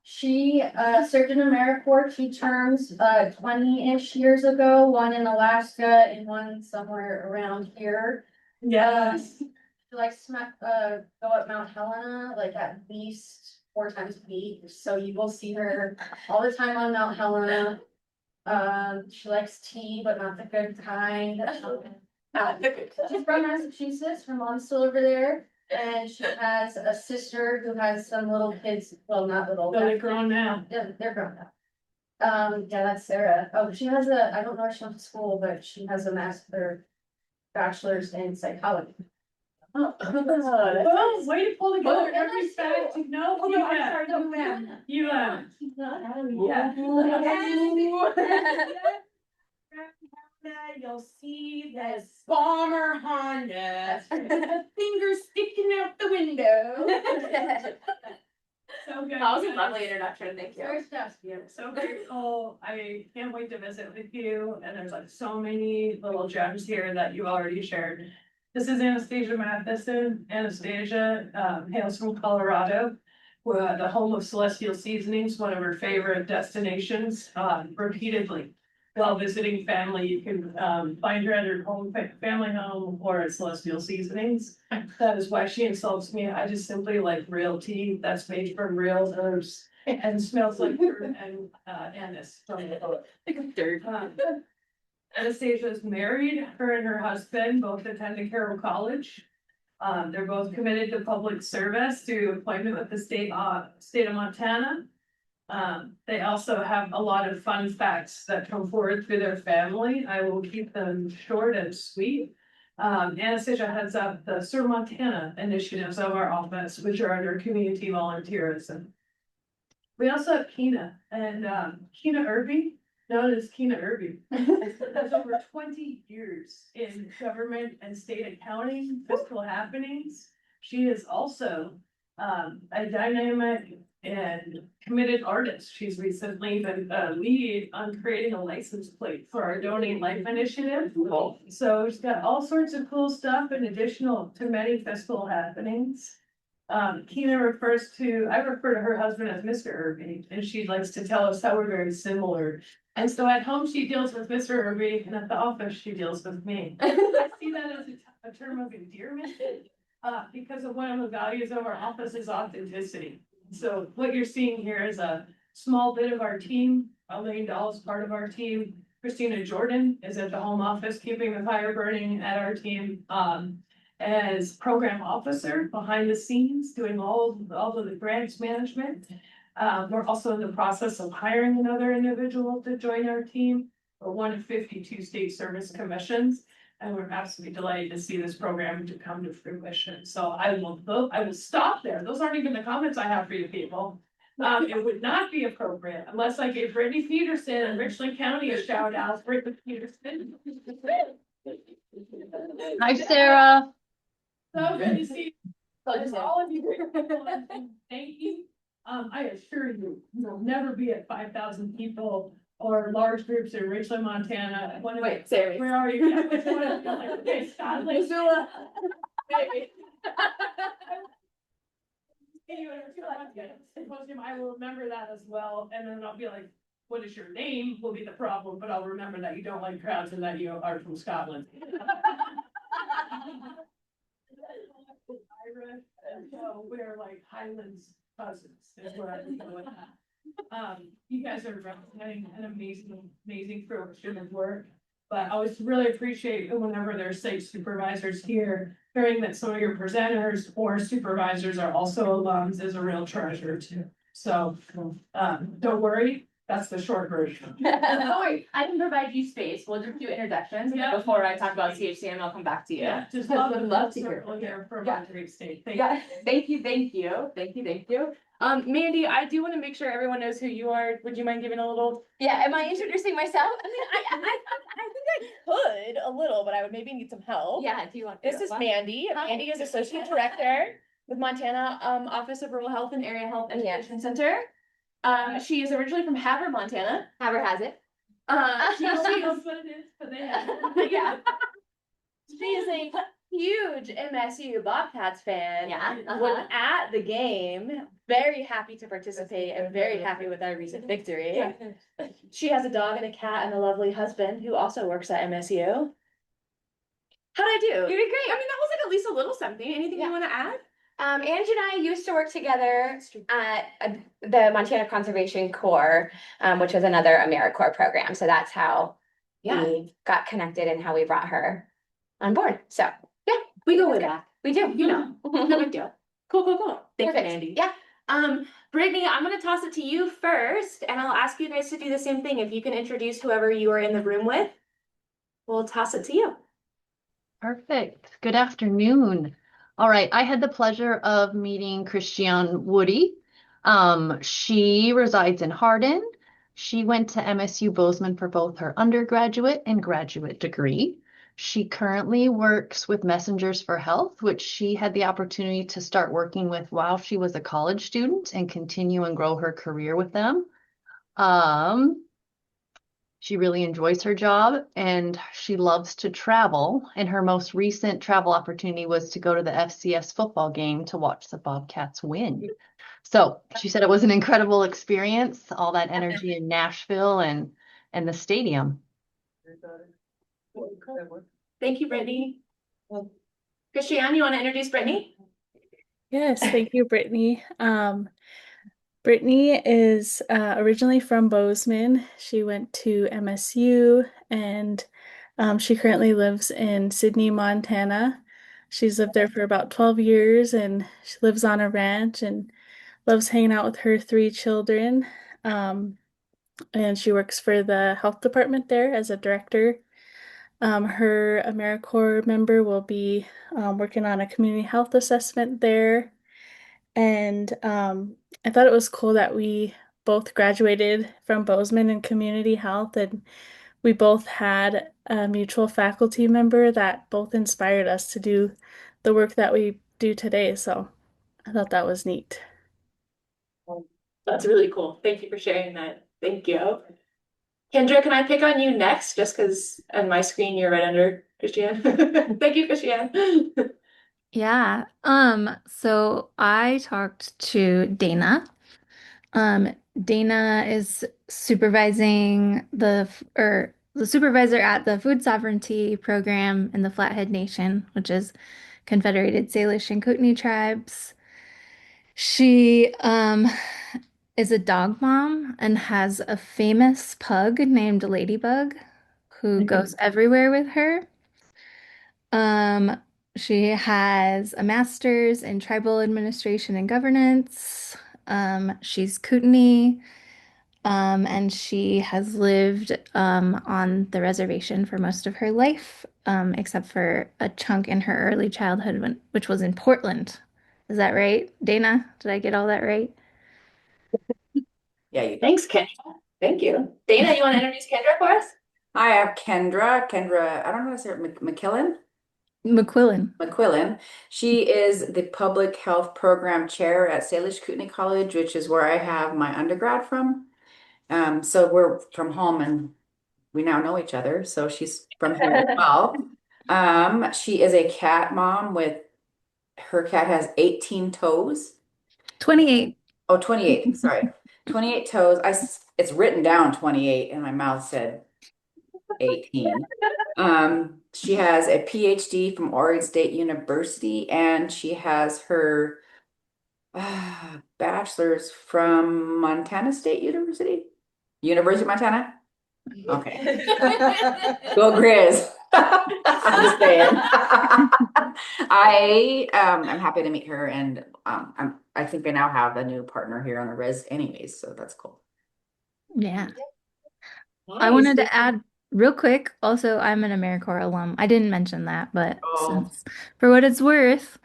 [SPEAKER 10] She served in AmeriCorps 2 terms, 20-ish years ago, one in Alaska and one somewhere around here.
[SPEAKER 4] Yes.
[SPEAKER 10] She likes to go up Mount Helena, like at least 4 times a week, so you will see her all the time on Mount Helena. She likes tea, but not the good kind. She's from Massachusetts, her mom's still over there, and she has a sister who has some little kids, well, not little.
[SPEAKER 4] So they're grown now.
[SPEAKER 10] Yeah, they're grown up. Yeah, that's Sarah. Oh, she has I don't know where she went to school, but she has a bachelor's in psychology.
[SPEAKER 2] Oh,
[SPEAKER 4] Well, way to pull together
[SPEAKER 10] Oh,
[SPEAKER 4] every fact you know.
[SPEAKER 10] Oh,
[SPEAKER 4] You
[SPEAKER 10] no, I'm
[SPEAKER 4] have.
[SPEAKER 10] sorry, no, ma'am.
[SPEAKER 4] You have.
[SPEAKER 10] Yeah.
[SPEAKER 2] You'll see this bomber Honda, fingers sticking out the window.
[SPEAKER 4] So good.
[SPEAKER 2] That was a lovely introduction, thank you.
[SPEAKER 10] Sarah Sadowski.
[SPEAKER 4] So grateful. I can't wait to visit with you. And there's like so many little gems here that you already shared. This is Anastasia Matheson. Anastasia hails from Colorado. The home of Celestial Seasonings, one of her favorite destinations, repeatedly.
[SPEAKER 5] while visiting family, you can find her at her home, family home, or at Celestial Seasonings. That is why she insults me. I just simply like real tea that's made from real herbs and smells like dirt and anise from the dirt. Anastasia is married. Her and her husband both attended Carroll College. They're both committed to public service through appointment with the state of Montana. They also have a lot of fun facts that come forward through their family. I will keep them short and sweet. Anastasia heads up the Serve Montana initiatives of our office, which are under community volunteerism. We also have Keena and Keena Irby, known as Keena Irby, has over 20 years in government and state accounting, fiscal happenings. She is also a dynamic and committed artist. She's recently been lead on creating a license plate for our Donate Life initiative. So she's got all sorts of cool stuff in additional to many fiscal happenings. Keena I refer to her husband as Mr. Irby, and she likes to tell us how we're very similar. And so at home, she deals with Mr. Irby, and at the office, she deals with me. I see that as a term of endearment, because of one of the values of our office is authenticity. So what you're seeing here is a small bit of our team. Elaine Dahl is part of our team. Christina Jordan is at the home office, keeping the fire burning at our team. As program officer behind the scenes, doing all of the grants management. We're also in the process of hiring another individual to join our team. We're one of 52 state service commissions, and we're absolutely delighted to see this program to come to fruition. So I will stop there. Those aren't even the comments I have for you people. It would not be appropriate unless I gave Brittany Peterson and Richland County a shout out. Brittany Peterson.
[SPEAKER 11] Hi, Sarah.
[SPEAKER 5] So good to see all of you. Thank you. I assure you, you'll never be at 5,000 people or large groups in Richland, Montana.
[SPEAKER 2] Wait, Sarah.
[SPEAKER 5] Where are you? Yeah, which one of you? Like, okay, Scott, like,
[SPEAKER 2] Missoula.
[SPEAKER 5] maybe. Anyway, symposium, I will remember that as well, and then I'll be like, what is your name will be the problem, but I'll remember that you don't like crowds and that you are from Scotland. Irish, and so we're like Highlands cousins is where I go with that. You guys are representing an amazing fruition of work. But I always really appreciate whenever there's state supervisors here, hearing that some of your presenters or supervisors are also alums is a real treasure too. So don't worry, that's the short version.
[SPEAKER 2] Don't worry, I can provide you space. We'll just do introductions.
[SPEAKER 5] Yeah.
[SPEAKER 2] Before I talk about CHCM, I'll come back to you.
[SPEAKER 5] Yeah, just
[SPEAKER 2] Would love to hear.
[SPEAKER 5] Here for
[SPEAKER 2] Yeah.
[SPEAKER 5] Monterey State. Thank
[SPEAKER 2] Yeah, thank you. Mandy, I do want to make sure everyone knows who you are. Would you mind giving a little? Yeah, am I introducing myself? I mean, I think I could a little, but I would maybe need some help.
[SPEAKER 1] Yeah, do you want?
[SPEAKER 2] This is Mandy.
[SPEAKER 1] Hi.
[SPEAKER 2] Mandy is Associate Director with Montana Office of Rural Health and Area Health Education Center. She is originally from Havre, Montana.
[SPEAKER 1] Havre has it.
[SPEAKER 2] She
[SPEAKER 5] That's what it is, but they have it.
[SPEAKER 2] yeah. She is a huge MSU Bobcats fan.
[SPEAKER 1] Yeah,
[SPEAKER 2] Was at the game, very happy to participate and very happy with our recent victory. She has a dog and a cat and a lovely husband who also works at MSU. How'd I do?
[SPEAKER 1] You did great.
[SPEAKER 2] I mean, that was like at least a little something. Anything
[SPEAKER 1] Yeah.
[SPEAKER 2] you want to add?
[SPEAKER 1] Angie and I used to work together at the Montana Conservation Corps, which was another AmeriCorps program. So that's how we got connected and how we brought her on board. So yeah,
[SPEAKER 2] We go way back.
[SPEAKER 1] we do.
[SPEAKER 2] You know, no big deal. Cool. Thank you,
[SPEAKER 1] Perfect.
[SPEAKER 2] Mandy.
[SPEAKER 1] Yeah.
[SPEAKER 2] Brittany, I'm gonna toss it to you first, and I'll ask you guys to do the same thing. If you can introduce whoever you are in the room with, we'll toss it to you.
[SPEAKER 11] Perfect. Good afternoon. All right. I had the pleasure of meeting Christiane Woody. She resides in Hardin. She went to MSU Bozeman for both her undergraduate and graduate degree. She currently works with Messengers for Health, which she had the opportunity to start working with while she was a college student and continue and grow her career with them. She really enjoys her job and she loves to travel. And her most recent travel opportunity was to go to the FCS football game to watch the Bobcats win. So she said it was an incredible experience, all that energy in Nashville, and and the stadium.
[SPEAKER 2] Thank you, Brittany. Christiane, you want to introduce Brittany?
[SPEAKER 12] Yes, thank you, Brittany. Brittany is originally from Bozeman. She went to MSU and she currently lives in Sydney, Montana. She's lived there for about 12 years and she lives on a ranch and loves hanging out with her 3 children. And she works for the health department there as a director. Her AmeriCorps member will be working on a community health assessment there. And I thought it was cool that we both graduated from Bozeman in community health, and we both had a mutual faculty member that both inspired us to do the work that we do today. So I thought that was neat.
[SPEAKER 2] That's really cool. Thank you for sharing that. Thank you. Kendra, can I pick on you next? Just because on my screen you're right under Christiane. Thank you, Christiane.
[SPEAKER 9] Yeah. So I talked to Dana. Dana is supervising the supervisor at the Food Sovereignty Program in the Flathead Nation, which is Confederated Salish and Kootenai tribes. She is a dog mom and has a famous pug named Ladybug who goes everywhere with her. Um, she has a master's in tribal administration and governance. She's Kootenai, and she has lived on the reservation for most of her life, except for a chunk in her early childhood, which was in Portland. Is that right, Dana? Did I get all that right?
[SPEAKER 13] Yeah, you.
[SPEAKER 2] Thanks, Kendra. Thank you. Dana, you want to introduce Kendra for us?
[SPEAKER 13] Hi, I'm Kendra. Kendra, I don't know how to say it, McKillen?
[SPEAKER 9] McQuillan.
[SPEAKER 13] McQuillan. She is the public health program chair at Salish Kootenai College, which is where I have my undergrad from. So we're from home and we now know each other. So she's from here as well. She is a cat mom with her cat has 18 toes.
[SPEAKER 9] 28.
[SPEAKER 13] Oh, 28. Sorry. 28 toes. It's written down 28 and my mouth said 18. She has a PhD from Oregon State University, and she has her bachelor's from Montana State University. University of Montana? Okay. Go Grizz. I'm just saying. I'm happy to meet her, and I think I now have a new partner here on the res anyways, so that's cool.
[SPEAKER 9] Yeah. I wanted to add real quick, also, I'm an AmeriCorps alum. I didn't mention that, but since for what it's worth.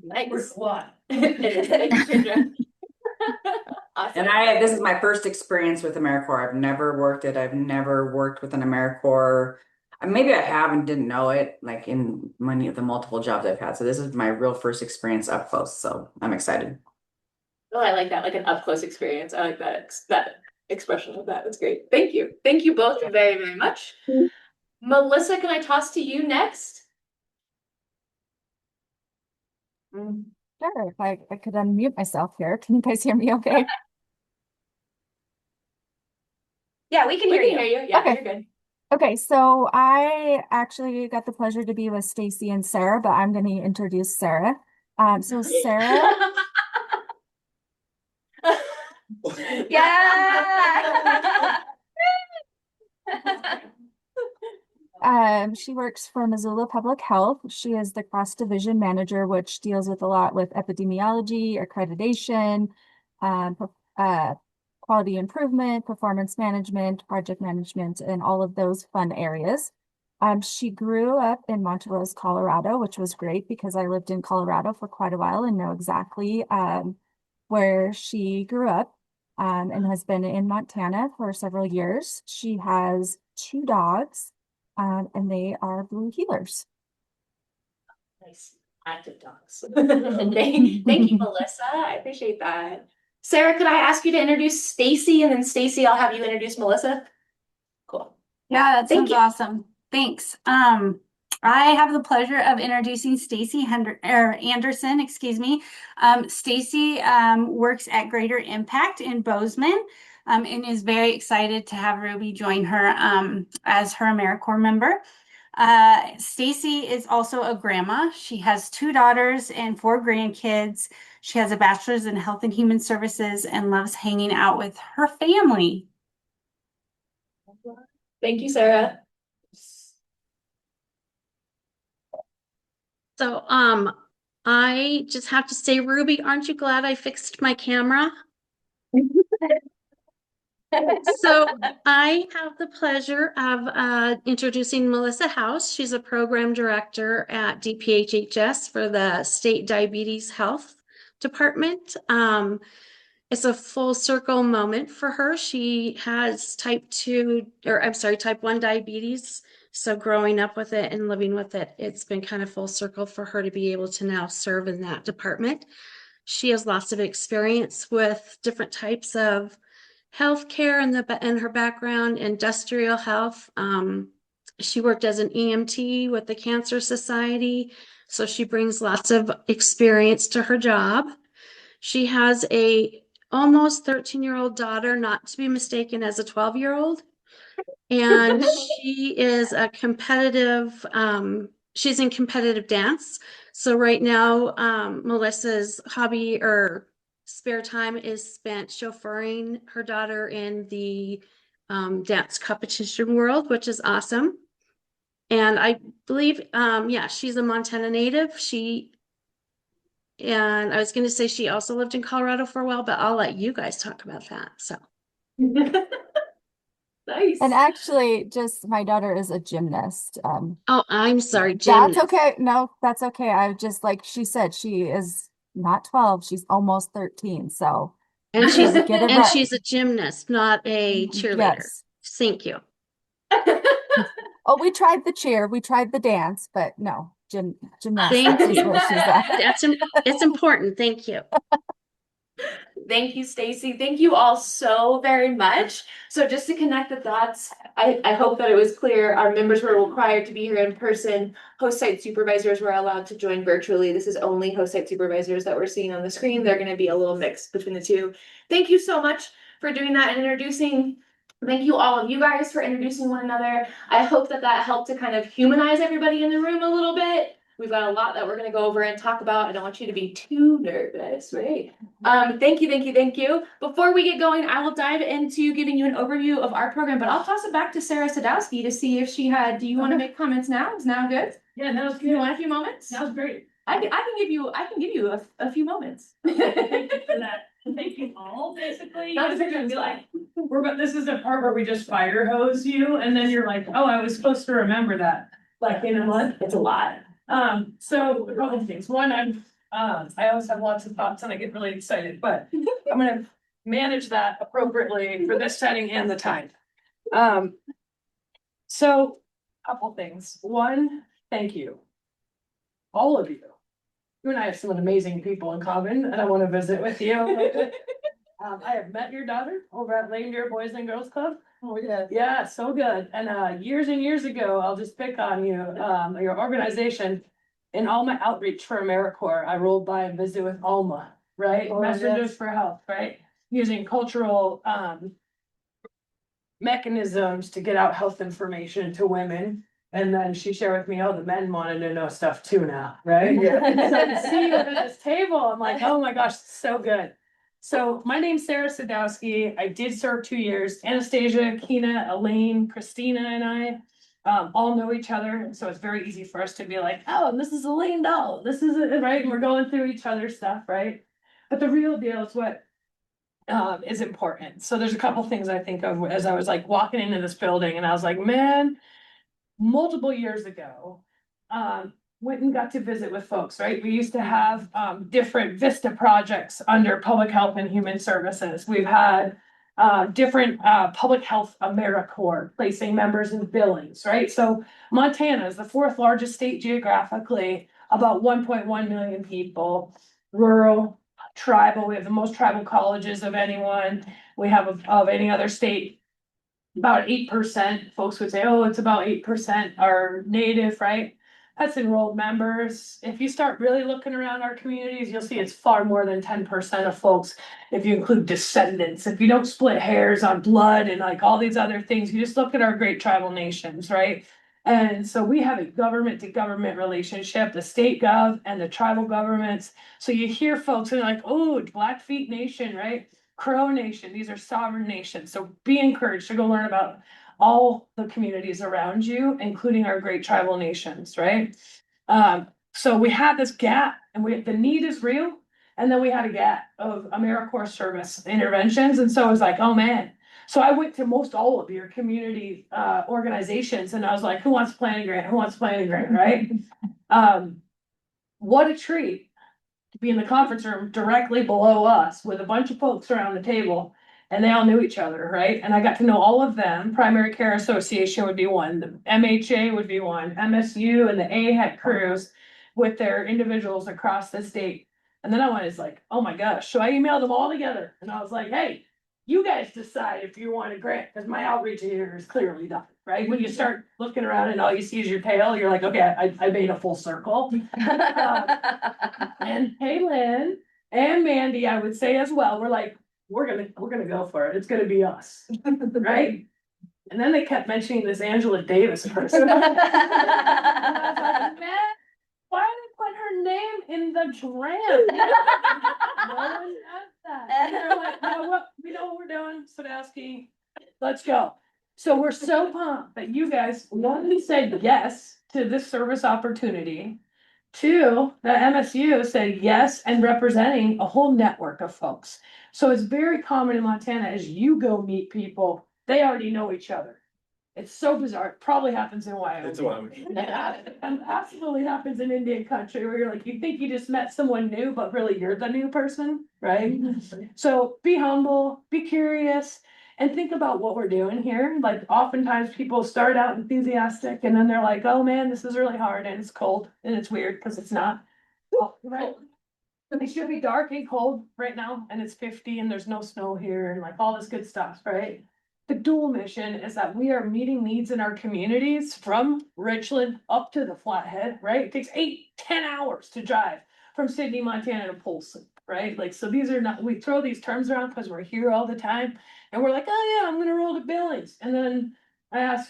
[SPEAKER 2] Nice. What? Thank you, Kendra. Awesome.
[SPEAKER 13] And this is my first experience with AmeriCorps. I've never worked with an AmeriCorps. Maybe I have and didn't know it, like in many of the multiple jobs I've had. So this is my real first experience up close. So I'm excited.
[SPEAKER 2] Oh, I like that, like an up close experience. I like that expression of that. That's great. Thank you. Thank you both very, very much. Melissa, can I toss to you next?
[SPEAKER 14] Sure, if I could unmute myself here. Can you guys hear me okay?
[SPEAKER 2] Yeah, we can hear you. Yeah,
[SPEAKER 14] Okay.
[SPEAKER 2] you're good.
[SPEAKER 14] Okay, so I actually got the pleasure to be with Stacy and Sarah, but I'm going to introduce Sarah. So Sarah,
[SPEAKER 2] Yeah.
[SPEAKER 14] she works for Missoula Public Health. She is the cross division manager, which deals with a lot with epidemiology, accreditation, quality improvement, performance management, project management, and all of those fun areas. She grew up in Montrose, Colorado, which was great because I lived in Colorado for quite a while and know exactly where she grew up, and has been in Montana for several years. She has 2 dogs, and they are blue heelers.
[SPEAKER 2] Nice. Active dogs. Thank you, Melissa. I appreciate that. Sarah, could I ask you to introduce Stacy, and then Stacy, I'll have you introduce Melissa? Cool.
[SPEAKER 15] Yeah, that
[SPEAKER 2] Thank
[SPEAKER 15] sounds
[SPEAKER 2] you.
[SPEAKER 15] awesome. Thanks. I have the pleasure of introducing Stacy Anderson, excuse me. Stacy works at Greater Impact in Bozeman. and is very excited to have Ruby join her as her AmeriCorps member. Stacy is also a grandma. She has 2 daughters and 4 grandkids. She has a bachelor's in health and human services and loves hanging out with her family.
[SPEAKER 2] Thank you, Sarah.
[SPEAKER 16] So, I just have to say, Ruby, aren't you glad I fixed my camera? So I have the pleasure of introducing Melissa House. She's a program director at DPHHS for the State Diabetes Health Department. It's a full circle moment for her. She has type 1 diabetes. So growing up with it and living with it, it's been kind of full circle for her to be able to now serve in that department. She has lots of experience with different types of healthcare and her background, industrial health. She worked as an EMT with the Cancer Society, so she brings lots of experience to her job. She has a almost 13-year-old daughter, not to be mistaken as a 12-year-old. And she is a competitive, she's in competitive dance. So right now, Melissa's hobby or spare time is spent chauffeuring her daughter in the dance competition world, which is awesome. And I believe, yeah, she's a Montana native. And I was going to say she also lived in Colorado for a while, but I'll let you guys talk about that. So.
[SPEAKER 2] Nice.
[SPEAKER 14] And actually, just my daughter is a gymnast.
[SPEAKER 16] Oh, I'm sorry,
[SPEAKER 14] That's
[SPEAKER 16] gymnast.
[SPEAKER 14] okay. No, that's okay. I just like she said, she is not 12, she's almost 13. So
[SPEAKER 16] And she's
[SPEAKER 14] get it
[SPEAKER 16] and
[SPEAKER 14] right.
[SPEAKER 16] she's a gymnast, not a cheerleader.
[SPEAKER 14] Yes.
[SPEAKER 16] Thank you.
[SPEAKER 14] Oh, we tried the cheer, we tried the dance, but no, gymnastics
[SPEAKER 16] Thank
[SPEAKER 14] is
[SPEAKER 16] you.
[SPEAKER 14] where she's at.
[SPEAKER 16] It's important. Thank you.
[SPEAKER 2] Thank you, Stacy. Thank you all so very much. So just to connect the dots, I hope that it was clear. Our members were required to be here in person. Host site supervisors were allowed to join virtually. This is only host site supervisors that we're seeing on the screen. They're going to be a little mix between the two. Thank you so much for doing that and introducing. Thank you all of you guys for introducing one another. I hope that helped to kind of humanize everybody in the room a little bit. We've got a lot that we're going to go over and talk about. I don't want you to be too nervous, right? Thank you. Before we get going, I will dive into giving you an overview of our program, but I'll toss it back to Sarah Sadowski to see if she had, do you want to make comments now? Is now good?
[SPEAKER 4] Yeah, that was good.
[SPEAKER 2] You want a few moments?
[SPEAKER 4] That was great.
[SPEAKER 2] I can give you a few moments.
[SPEAKER 4] Thank you for that. Thank you all, basically.
[SPEAKER 2] Not
[SPEAKER 4] It's
[SPEAKER 2] a big
[SPEAKER 4] gonna be
[SPEAKER 2] deal.
[SPEAKER 4] like, this is the part where we just fire hose you, and then you're like, oh, I was supposed to remember that. Like, in a month, it's a lot. So a couple of things. One, I always have lots of thoughts and I get really excited, but I'm gonna manage that appropriately for this setting and the time. So a couple things. One, thank you. All of you. You and I have some amazing people in common and I want to visit with you. I have met your daughter over at Lame Deer Boys and Girls Club.
[SPEAKER 2] Oh, yeah.
[SPEAKER 4] Yeah, so good. And years and years ago, I'll just pick on you, your organization. In all my outreach for AmeriCorps, I rolled by and visited with Alma, right?
[SPEAKER 2] Oh,
[SPEAKER 4] Messengers
[SPEAKER 2] yes.
[SPEAKER 4] for Health, right? Using cultural mechanisms to get out health information to women. And then she shared with me, oh, the men wanted to know stuff too now, right?
[SPEAKER 2] Yeah.
[SPEAKER 4] So to see you at this table, I'm like, oh my gosh, so good. So my name's Sarah Sadowski. I did serve 2 years. Anastasia, Kina, Elaine, Christina, and I all know each other. So it's very easy for us to be like, oh, and this is Elaine Doll. This is it, right? And we're going through each other's stuff, right? But the real deal is what is important. So there's a couple things I think of as I was like walking into this building and I was like, man, multiple years ago, went and got to visit with folks, right? We used to have different VISTA projects under Public Health and Human Services. We've had different Public Health AmeriCorps placing members in billings, right? So Montana is the 4th largest state geographically, about 1.1 million people, rural, tribal. We have the most tribal colleges of anyone. We have of any other state. About 8%, folks would say, oh, it's about 8% are native, right? That's enrolled members. If you start really looking around our communities, you'll see it's far more than 10% of folks. If you include descendants, if you don't split hairs on blood and like all these other things, you just look at our great tribal nations, right? And so we have a government to government relationship, the state gov and the tribal governments. So you hear folks and they're like, oh, Blackfeet Nation, right? Crow Nation, these are sovereign nations. So be encouraged to go learn about all the communities around you, including our great tribal nations, right? So we had this gap and the need is real. And then we had a gap of AmeriCorps service interventions. And so I was like, oh man. So I went to most all of your community organizations and I was like, who wants a planning grant? Who wants a planning grant, right? What a treat to be in the conference room directly below us with a bunch of folks around the table. And they all knew each other, right? And I got to know all of them. Primary Care Association would be one, the MHA would be one, MSU and the A had crews with their individuals across the state. And then I was like, oh my gosh. So I emailed them all together and I was like, hey, you guys decide if you want a grant, because my outreach here is clearly done, right? When you start looking around and all you see is your tail, you're like, okay, I made a full circle. And Kaylin and Mandy, I would say as well, we're like, we're gonna go for it. It's gonna be us, right? And then they kept mentioning this Angela Davis person. And I was like, man, why did they put her name in the draft? No one does that. And they're like, no, what, we know what we're doing, Sadowski, let's go. So we're so pumped that you guys, one, said yes to this service opportunity. Two, the MSU said yes and representing a whole network of folks. So it's very common in Montana as you go meet people, they already know each other. It's so bizarre. It probably happens in Wyoming.
[SPEAKER 3] It's Wyoming.
[SPEAKER 4] And absolutely happens in Indian country where you're like, you think you just met someone new, but really you're the new person, right? So be humble, be curious, and think about what we're doing here. Like oftentimes people start out enthusiastic and then they're like, oh man, this is really hard and it's cold and it's weird because it's not. Right? It should be dark and cold right now and it's 50 and there's no snow here and like all this good stuff, right? The dual mission is that we are meeting needs in our communities from Richland up to the Flathead, right? It takes 8-10 hours to drive from Sydney, Montana to Polson, right? Like, so these are not, we throw these terms around because we're here all the time and we're like, oh yeah, I'm gonna roll to Billings. And then I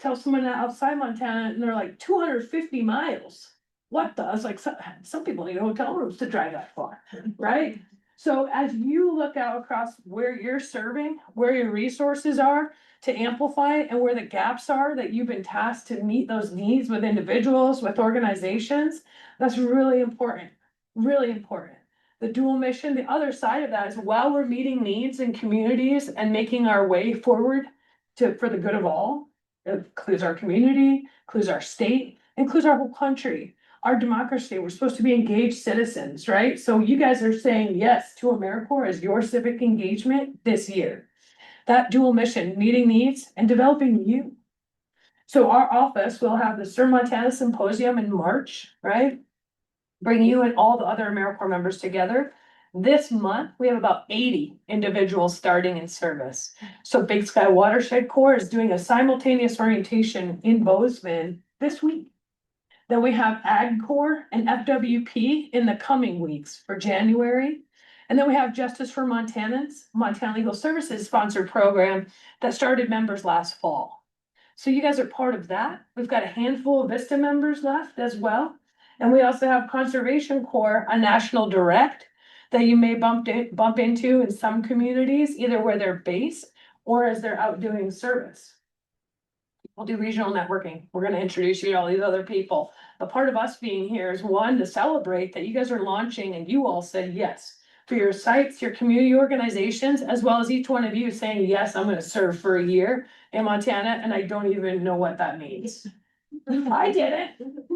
[SPEAKER 4] tell someone outside Montana and they're like 250 miles. What the? I was like, some people need hotel rooms to drive that far, right? So as you look out across where you're serving, where your resources are to amplify and where the gaps are that you've been tasked to meet those needs with individuals, with organizations, that's really important, really important. The dual mission, the other side of that is while we're meeting needs in communities and making our way forward for the good of all, it includes our community, includes our state, includes our whole country. Our democracy, we're supposed to be engaged citizens, right? So you guys are saying yes to AmeriCorps as your civic engagement this year. That dual mission, meeting needs and developing you. So our office will have the Sir Montana Symposium in March, right? Bring you and all the other AmeriCorps members together. This month, we have about 80 individuals starting in service. So Big Sky Watershed Corps is doing a simultaneous orientation in Bozeman this week. Then we have Ag Corps and FWP in the coming weeks for January. And then we have Justice for Montanans, Montana Legal Services sponsored program that started members last fall. So you guys are part of that. We've got a handful of VISTA members left as well. And we also have Conservation Corps, a national direct that you may bump into in some communities, either where they're based or as they're out doing service. We'll do regional networking. We're going to introduce you to all these other people. But part of us being here is one, to celebrate that you guys are launching and you all said yes for your sites, your community organizations, as well as each one of you saying, yes, I'm going to serve for a year in Montana. And I don't even know what that means. I did it.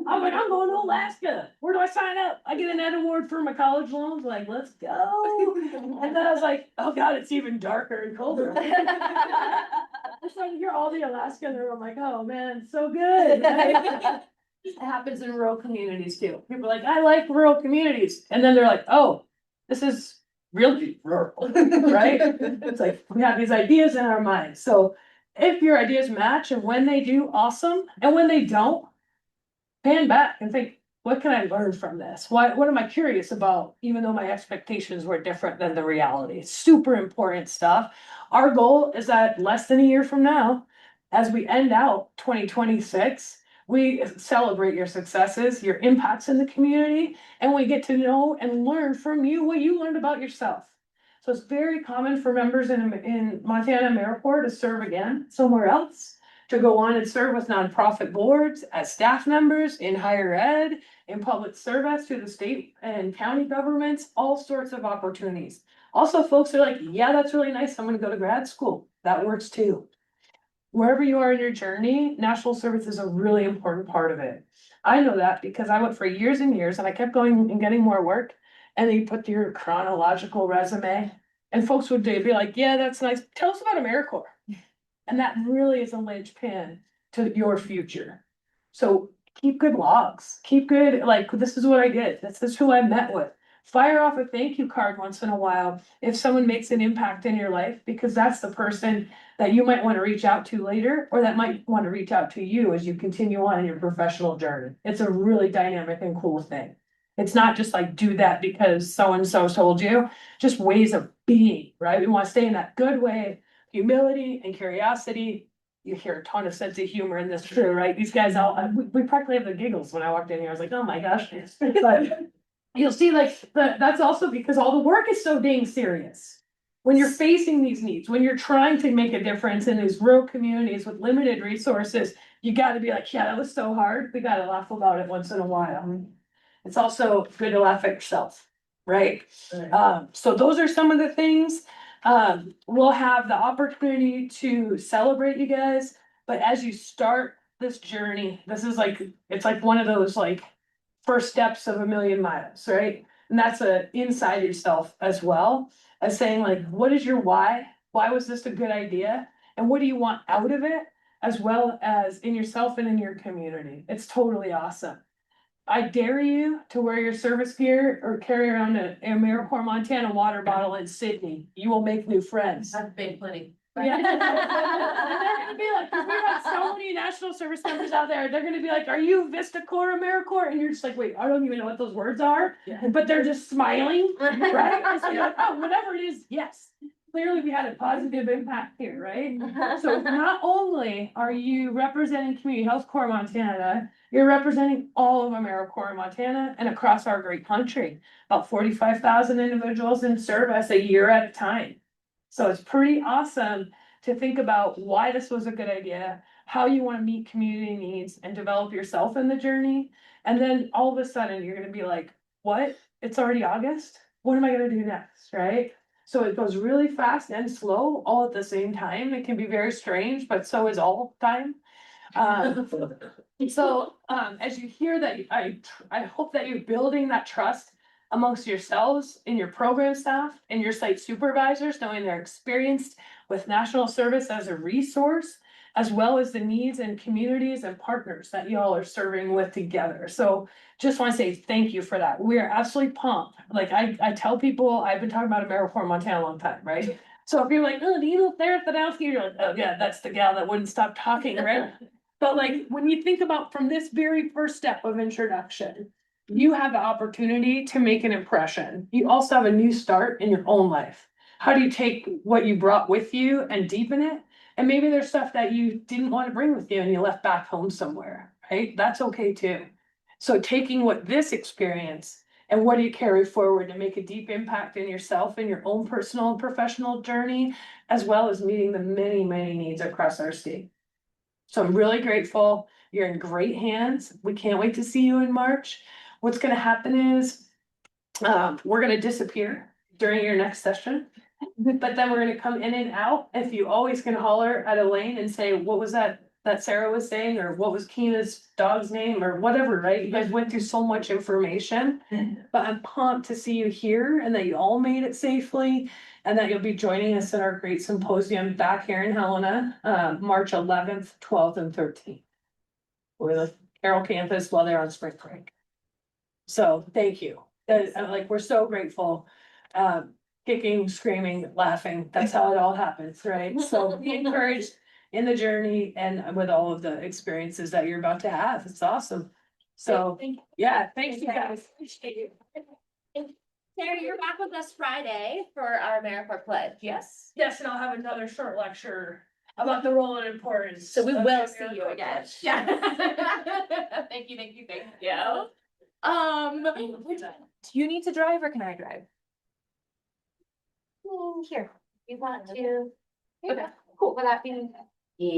[SPEAKER 4] I'm like, I'm going to Alaska. Where do I sign up? I get an Ed Award for my college loans. Like, let's go. And then I was like, oh God, it's even darker and colder. So I hear all the Alaska and I'm like, oh man, so good. Right? It happens in rural communities too. People are like, I like rural communities. And then they're like, oh, this is really rural, right? It's like, we have these ideas in our minds. So if your ideas match and when they do, awesome. And when they don't,
[SPEAKER 17] pan back and think, what can I learn from this? What am I curious about, even though my expectations were different than the reality? It's super important stuff. Our goal is that less than a year from now, as we end out 2026, we celebrate your successes, your impacts in the community, and we get to know and learn from you what you learned about yourself. So it's very common for members in Montana AmeriCorps to serve again somewhere else, to go on and serve with nonprofit boards, as staff members, in higher ed, in public service to the state and county governments, all sorts of opportunities. Also, folks are like, yeah, that's really nice. I'm gonna go to grad school. That works too. Wherever you are in your journey, national service is a really important part of it. I know that because I went for years and years and I kept going and getting more work. And then you put your chronological resume and folks would be like, yeah, that's nice. Tell us about AmeriCorps. And that really is a linchpin to your future. So keep good logs, keep good, like, this is what I did. This is who I met with. Fire off a thank you card once in a while if someone makes an impact in your life, because that's the person that you might want to reach out to later, or that might want to reach out to you as you continue on in your professional journey. It's a really dynamic and cool thing. It's not just like do that because so-and-so told you, just ways of being, right? We want to stay in that good way, humility and curiosity. You hear a ton of sense of humor in this crew, right? These guys all, we practically have the giggles when I walked in here. I was like, oh my gosh. But you'll see that's also because all the work is so dang serious. When you're facing these needs, when you're trying to make a difference in these rural communities with limited resources, you gotta be like, yeah, that was so hard. We gotta laugh about it once in a while. It's also good to laugh at yourself, right? So those are some of the things. We'll have the opportunity to celebrate you guys, but as you start this journey, this is like, it's like one of those like first steps of a million miles, right? And that's inside yourself as well, as saying like, what is your why? Why was this a good idea? And what do you want out of it? As well as in yourself and in your community. It's totally awesome. I dare you to wear your service gear or carry around an AmeriCorps Montana water bottle in Sydney. You will make new friends.
[SPEAKER 10] I've been plenty.
[SPEAKER 17] Yeah. And they're gonna be like, 'cause we have so many national service members out there, they're gonna be like, are you Vista Corps, AmeriCorps? And you're just like, wait, I don't even know what those words are, but they're just smiling, right? And so you're like, oh, whatever it is, yes. Clearly we had a positive impact here, right? So not only are you representing Community Health Corps Montana, you're representing all of AmeriCorps Montana and across our great country. About 45,000 individuals in service a year at a time. So it's pretty awesome to think about why this was a good idea, how you want to meet community needs and develop yourself in the journey. And then all of a sudden you're going to be like, what? It's already August? What am I going to do next? Right? So it goes really fast and slow all at the same time. It can be very strange, but so is all time. As you hear that, I hope that you're building that trust amongst yourselves in your program staff and your site supervisors, knowing they're experienced with national service as a resource, as well as the needs and communities and partners that y'all are serving with together. So just want to say thank you for that. We are absolutely pumped. Like I tell people, I've been talking about AmeriCorps Montana a long time, right? So if you're like, oh, do you know Sarah Fadowski? You're like, oh yeah, that's the gal that wouldn't stop talking, right? But like, when you think about from this very first step of introduction, you have the opportunity to make an impression. You also have a new start in your own life. How do you take what you brought with you and deepen it? And maybe there's stuff that you didn't want to bring with you and you left back home somewhere, right? That's okay too. So taking what this experience and what do you carry forward to make a deep impact in yourself and your own personal and professional journey, as well as meeting the many, many needs across our state. So I'm really grateful. You're in great hands. We can't wait to see you in March. What's going to happen is we're going to disappear during your next session, but then we're going to come in and out. If you always can holler at Elaine and say, what was that Sarah was saying, or what was Keena's dog's name, or whatever, right? You guys went through so much information, but I'm pumped to see you here and that you all made it safely, and that you'll be joining us in our great symposium back here in Helena, March 11th, 12th, and 13th. We're the Carroll campus while they're on spring break. So thank you. We're so grateful. Kicking, screaming, laughing. That's how it all happens, right? So be encouraged in the journey and with all of the experiences that you're about to have. It's awesome. So, yeah, thanks you guys. Appreciate it.
[SPEAKER 2] Sarah, you're back with us Friday for our AmeriCorps pledge, yes?
[SPEAKER 17] Yes, and I'll have another short lecture about the role and importance.
[SPEAKER 2] So we
[SPEAKER 17] of
[SPEAKER 2] will
[SPEAKER 17] the
[SPEAKER 2] see you
[SPEAKER 17] AmeriCorps
[SPEAKER 2] again.
[SPEAKER 17] pledge.
[SPEAKER 2] Yeah. Thank you. Do you need to drive or can I drive? Here, you want to? Okay, cool. Will that be?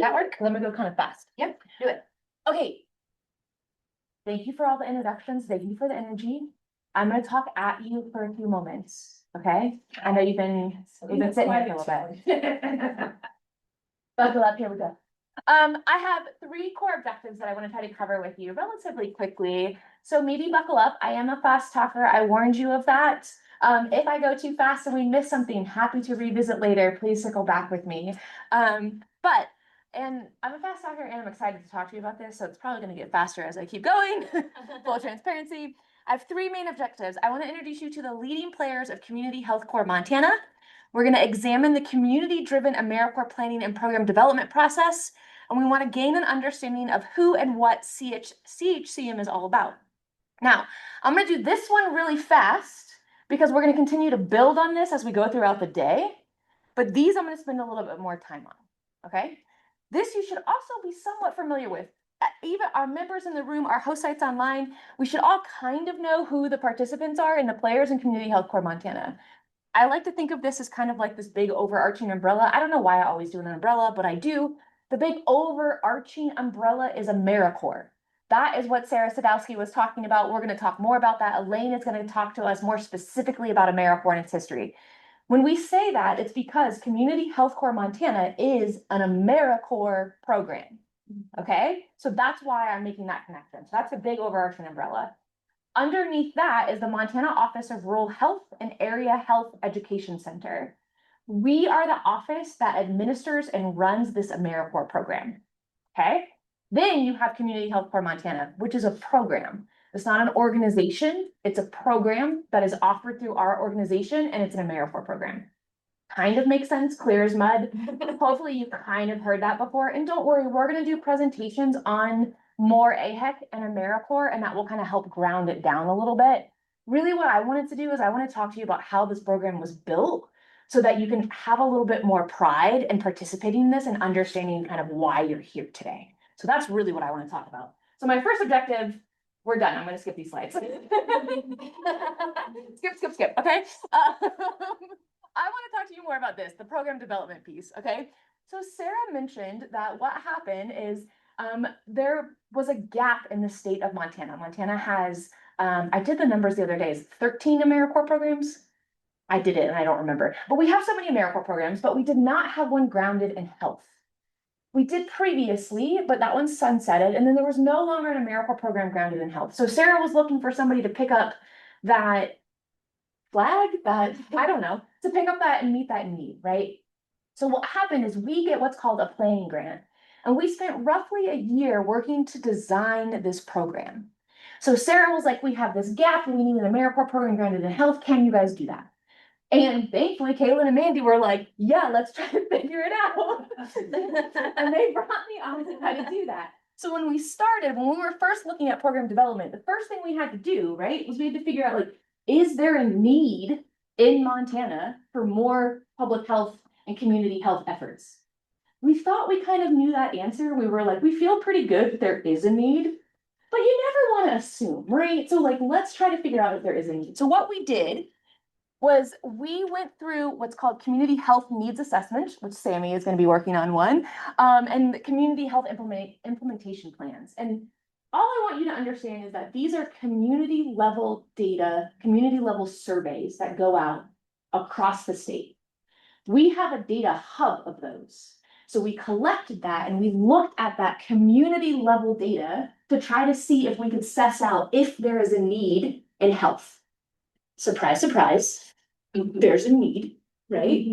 [SPEAKER 2] That work? Let me go kind of fast. Yep, do it. Okay. Thank you for all the introductions. Thank you for the energy. I'm gonna talk at you for a few moments, okay? I know you've been sitting here for a little bit. Buckle up, here we go. I have 3 core objectives that I want to try to cover with you relatively quickly. So maybe buckle up. I am a fast talker. I warned you of that. If I go too fast and we miss something, happy to revisit later. Please circle back with me. And I'm a fast talker and I'm excited to talk to you about this. So it's probably going to get faster as I keep going. Full transparency. I have 3 main objectives. I want to introduce you to the leading players of Community Health Corps Montana. We're going to examine the community-driven AmeriCorps planning and program development process. And we want to gain an understanding of who and what CHCM is all about. Now, I'm going to do this one really fast because we're going to continue to build on this as we go throughout the day. But these I'm going to spend a little bit more time on, okay? This you should also be somewhat familiar with. Even our members in the room, our host sites online, we should all kind of know who the participants are and the players in Community Health Corps Montana. I like to think of this as kind of like this big overarching umbrella. I don't know why I always do an umbrella, but I do. The big overarching umbrella is AmeriCorps. That is what Sarah Sadowski was talking about. We're going to talk more about that. Elaine is going to talk to us more specifically about AmeriCorps and its history. When we say that, it's because Community Health Corps Montana is an AmeriCorps program. Okay, so that's why I'm making that connection. So that's a big overarching umbrella. Underneath that is the Montana Office of Rural Health and Area Health Education Center. We are the office that administers and runs this AmeriCorps program. Okay, then you have Community Health Corps Montana, which is a program. It's not an organization. It's a program that is offered through our organization, and it's an AmeriCorps program. Kind of makes sense, clear as mud. Hopefully you kind of heard that before. And don't worry, we're going to do presentations on more AHEC and AmeriCorps, and that will kind of help ground it down a little bit. Really what I wanted to do is I want to talk to you about how this program was built so that you can have a little bit more pride in participating in this and understanding kind of why you're here today. So that's really what I want to talk about. So my first objective, we're done. I'm going to skip these slides. skip. Okay. I want to talk to you more about this, the program development piece. Okay. So Sarah mentioned that what happened is there was a gap in the state of Montana. Montana has, I did the numbers the other day, 13 AmeriCorps programs. I did it and I don't remember, but we have so many AmeriCorps programs, but we did not have one grounded in health. We did previously, but that one sunsetted, and then there was no longer an AmeriCorps program grounded in health. So Sarah was looking for somebody to pick up that flag, that, I don't know, to pick up that and meet that need, right? So what happened is we get what's called a planning grant, and we spent roughly a year working to design this program. So Sarah was like, we have this gap, we need an AmeriCorps program grounded in health, can you guys do that? And thankfully, Kaylin and Mandy were like, yeah, let's try to figure it out. And they brought me on to how to do that. So when we started, when we were first looking at program development, the first thing we had to do, right, was we had to figure out, like, is there a need in Montana for more public health and community health efforts? We thought we kind of knew that answer. We were like, we feel pretty good that there is a need, but you never want to assume, right? So like, let's try to figure out if there is a need. So what we did was we went through what's called community health needs assessment, which Sammy is going to be working on one, and the community health implementation plans. And all I want you to understand is that these are community level data, community level surveys that go out across the state. We have a data hub of those. So we collected that and we looked at that community level data to try to see if we could suss out if there is a need in health. Surprise, surprise. There's a need, right?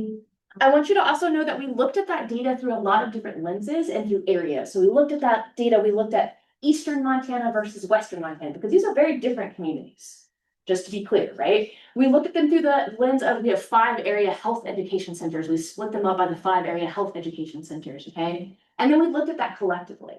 [SPEAKER 2] I want you to also know that we looked at that data through a lot of different lenses and through areas. So we looked at that data, we looked at Eastern Montana versus Western Montana, because these are very different communities, just to be clear, right? We looked at them through the lens of, we have 5 area health education centers. We split them up by the 5 area health education centers, okay? And then we looked at that collectively.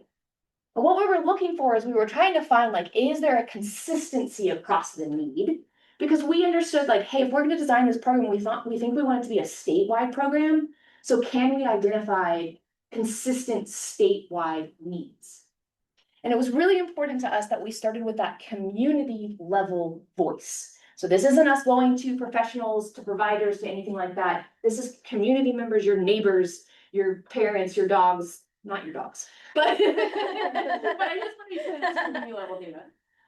[SPEAKER 2] But what we were looking for is we were trying to find like, is there a consistency across the need? Because we understood like, hey, if we're gonna design this program, we think we want it to be a statewide program. So can we identify consistent statewide needs? And it was really important to us that we started with that community level voice. So this isn't us going to professionals, to providers, to anything like that. This is community members, your neighbors, your parents, your dogs, not your dogs. But, but I just want to be clear, this is community level data.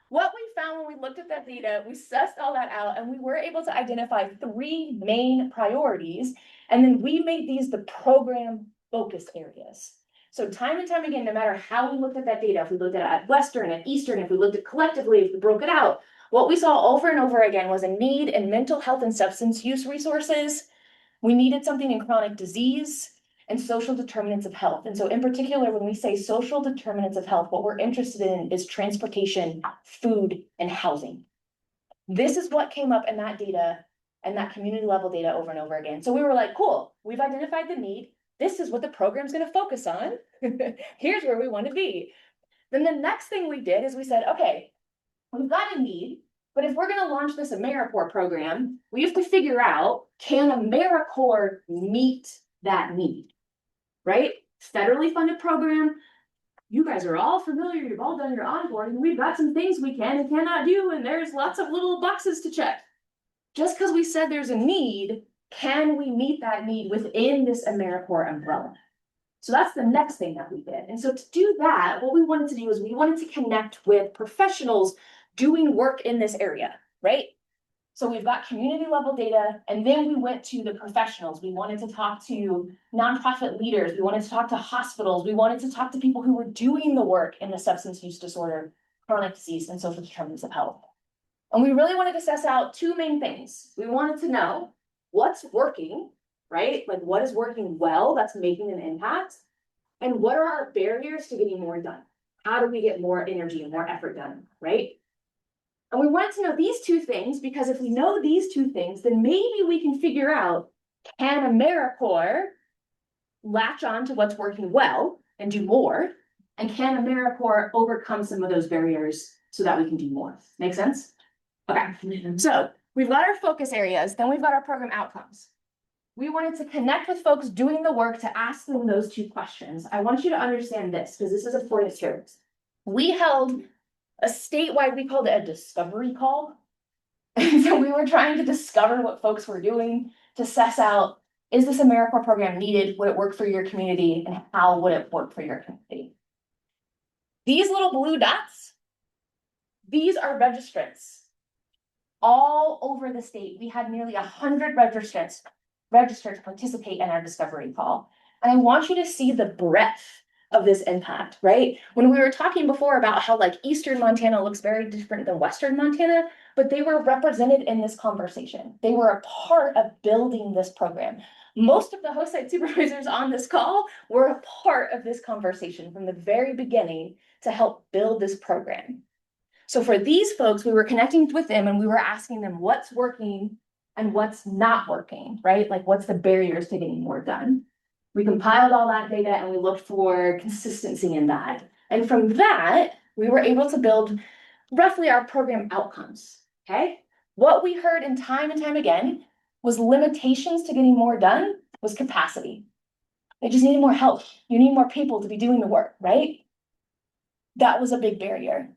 [SPEAKER 2] What we found when we looked at that data, we sussed all that out and we were able to identify 3 main priorities. And then we made these the program focus areas. So time and time again, no matter how we looked at that data, if we looked at Western and Eastern, if we looked at collectively, if we broke it out, what we saw over and over again was a need in mental health and substance use resources. We needed something in chronic disease and social determinants of health. And so in particular, when we say social determinants of health, what we're interested in is transportation, food, and housing. This is what came up in that data and that community level data over and over again. So we were like, cool, we've identified the need. This is what the program's gonna focus on. Here's where we want to be. Then the next thing we did is we said, okay, we've got a need, but if we're gonna launch this AmeriCorps program, we have to figure out, can AmeriCorps meet that need? Right? Federally funded program. You guys are all familiar, you've all done your onboarding. We've got some things we can and cannot do, and there's lots of little boxes to check. Just because we said there's a need, can we meet that need within this AmeriCorps umbrella? So that's the next thing that we did. And so to do that, what we wanted to do is we wanted to connect with professionals doing work in this area, right? So we've got community level data, and then we went to the professionals. We wanted to talk to nonprofit leaders. We wanted to talk to hospitals. We wanted to talk to people who were doing the work in the substance use disorder, chronic disease, and social determinants of health. And we really wanted to suss out 2 main things. We wanted to know what's working, right? Like what is working well that's making an impact? And what are our barriers to getting more done? How do we get more energy and more effort done, right? And we wanted to know these 2 things because if we know these 2 things, then maybe we can figure out, can AmeriCorps latch on to what's working well and do more? And can AmeriCorps overcome some of those barriers so that we can do more? Make sense? Okay, so we've got our focus areas, then we've got our program outcomes. We wanted to connect with folks doing the work to ask them those 2 questions. I want you to understand this because this is important here. We held a statewide, we called it a discovery call. And so we were trying to discover what folks were doing to suss out, is this AmeriCorps program needed? Would it work for your community? And how would it work for your community? These little blue dots, these are registrants. All over the state, we had nearly 100 registrants registered to participate in our discovery call. And I want you to see the breadth of this impact, right? When we were talking before about how like Eastern Montana looks very different than Western Montana, but they were represented in this conversation. They were a part of building this program. Most of the host site supervisors on this call were a part of this conversation from the very beginning to help build this program. So for these folks, we were connecting with them and we were asking them what's working and what's not working, right? Like what's the barriers to getting more done? We compiled all that data and we looked for consistency in that. And from that, we were able to build roughly our program outcomes, okay? What we heard in time and time again was limitations to getting more done was capacity. They just needed more help. You need more people to be doing the work, right? That was a big barrier.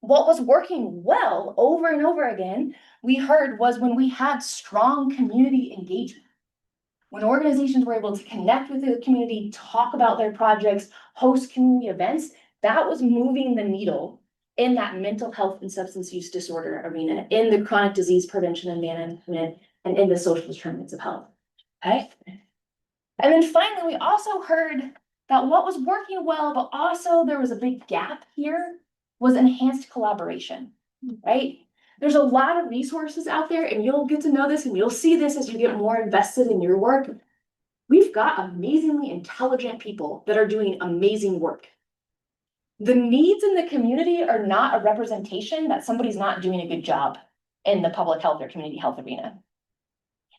[SPEAKER 2] What was working well over and over again, we heard was when we had strong community engagement. When organizations were able to connect with the community, talk about their projects, host community events, that was moving the needle in that mental health and substance use disorder arena, in the chronic disease prevention and management, and in the social determinants of health, okay? And then finally, we also heard that what was working well, but also there was a big gap here, was enhanced collaboration, right? There's a lot of resources out there and you'll get to know this and you'll see this as you get more invested in your work. We've got amazingly intelligent people that are doing amazing work. The needs in the community are not a representation that somebody's not doing a good job in the public health or community health arena.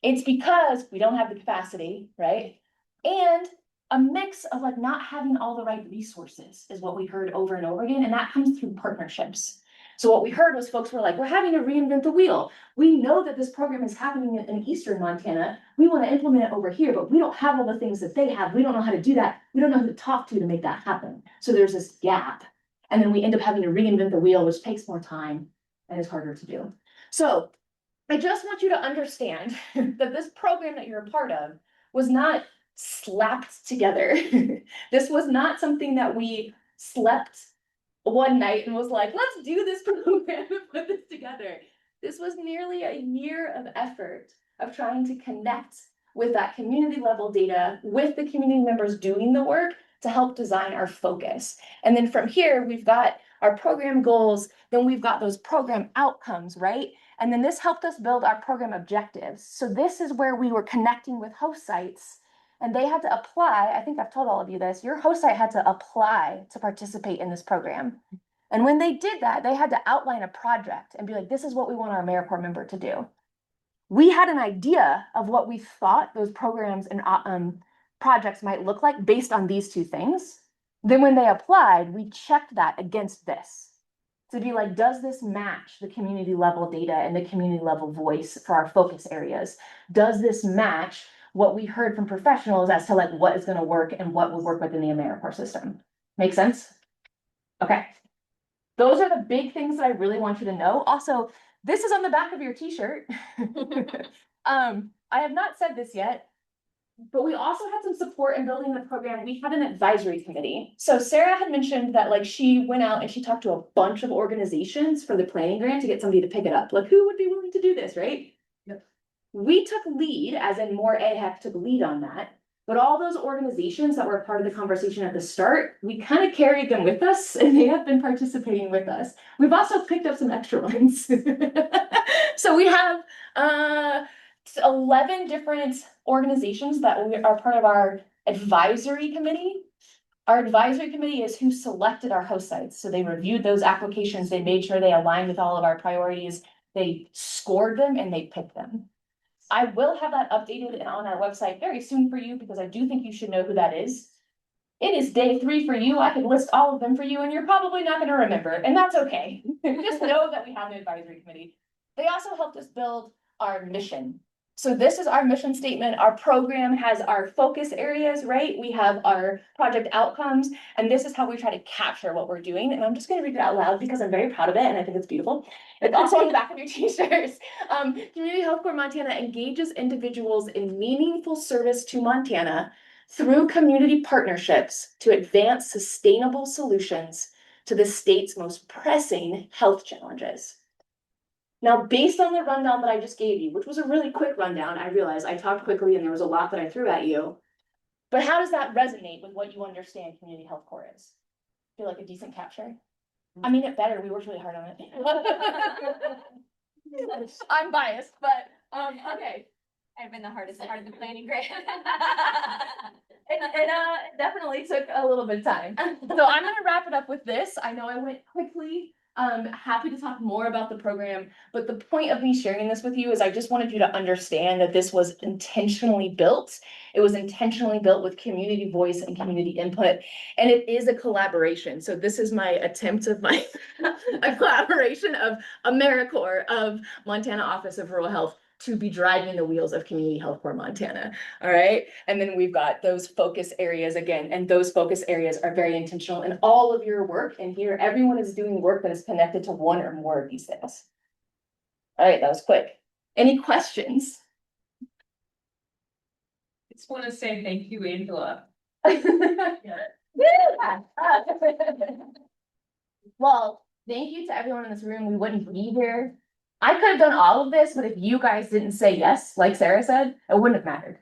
[SPEAKER 2] It's because we don't have the capacity, right? And a mix of like not having all the right resources is what we heard over and over again, and that comes through partnerships. So what we heard was folks were like, we're having to reinvent the wheel. We know that this program is happening in Eastern Montana. We want to implement it over here, but we don't have all the things that they have. We don't know how to do that. We don't know who to talk to make that happen. So there's this gap. And then we end up having to reinvent the wheel, which takes more time and is harder to do. So I just want you to understand that this program that you're a part of was not slapped together. This was not something that we slept one night and was like, let's do this program and put this together. This was nearly a year of effort of trying to connect with that community level data, with the community members doing the work to help design our focus. And then from here, we've got our program goals, then we've got those program outcomes, right? And then this helped us build our program objectives. So this is where we were connecting with host sites and they had to apply. I think I've told all of you this, your host site had to apply to participate in this program. And when they did that, they had to outline a project and be like, this is what we want our AmeriCorps member to do. We had an idea of what we thought those programs and projects might look like based on these two things. Then when they applied, we checked that against this to be like, does this match the community level data and the community level voice for our focus areas? Does this match what we heard from professionals as to like what is going to work and what would work within the AmeriCorps system? Make sense? Okay. Those are the big things that I really want you to know. Also, this is on the back of your t-shirt. I have not said this yet, but we also had some support in building the program. We had an advisory committee. So Sarah had mentioned that like she went out and she talked to a bunch of organizations for the planning grant to get somebody to pick it up. Like who would be willing to do this, right? Yep. We took lead, as in more AHEC took lead on that. But all those organizations that were part of the conversation at the start, we kind of carried them with us and they have been participating with us. We've also picked up some extra ones. So we have 11 different organizations that are part of our advisory committee. Our advisory committee is who selected our host sites. So they reviewed those applications, they made sure they aligned with all of our priorities, they scored them and they picked them. I will have that updated and on our website very soon for you because I do think you should know who that is. It is day 3 for you. I could list all of them for you and you're probably not going to remember, and that's okay. Just know that we have an advisory committee. They also helped us build our mission. So this is our mission statement. Our program has our focus areas, right? We have our project outcomes, and this is how we try to capture what we're doing. And I'm just going to read it out loud because I'm very proud of it and I think it's beautiful. It's also on the back of your t-shirts. Community Health Corps Montana engages individuals in meaningful service to Montana through community partnerships to advance sustainable solutions to the state's most pressing health challenges. Now, based on the rundown that I just gave you, which was a really quick rundown, I realize I talked quickly and there was a lot that I threw at you, but how does that resonate with what you understand Community Health Corps is? Feel like a decent capture? I mean, it better. We worked really hard on it. I'm biased, but okay.
[SPEAKER 1] I've been the hardest part of the planning grant.
[SPEAKER 2] It definitely took a little bit of time. So I'm gonna wrap it up with this. I know I went quickly. Happy to talk more about the program, but the point of me sharing this with you is I just wanted you to understand that this was intentionally built. It was intentionally built with community voice and community input, and it is a collaboration. So this is my attempt of my a collaboration of AmeriCorps, of Montana Office of Rural Health, to be driving the wheels of Community Health Corps Montana. All right. And then we've got those focus areas again, and those focus areas are very intentional in all of your work. And here, everyone is doing work that is connected to one or more of these things. All right, that was quick. Any questions?
[SPEAKER 4] I just want to say thank you, Angela.
[SPEAKER 2] Well, thank you to everyone in this room. We wouldn't be here. I could have done all of this, but if you guys didn't say yes, like Sarah said, it wouldn't have mattered.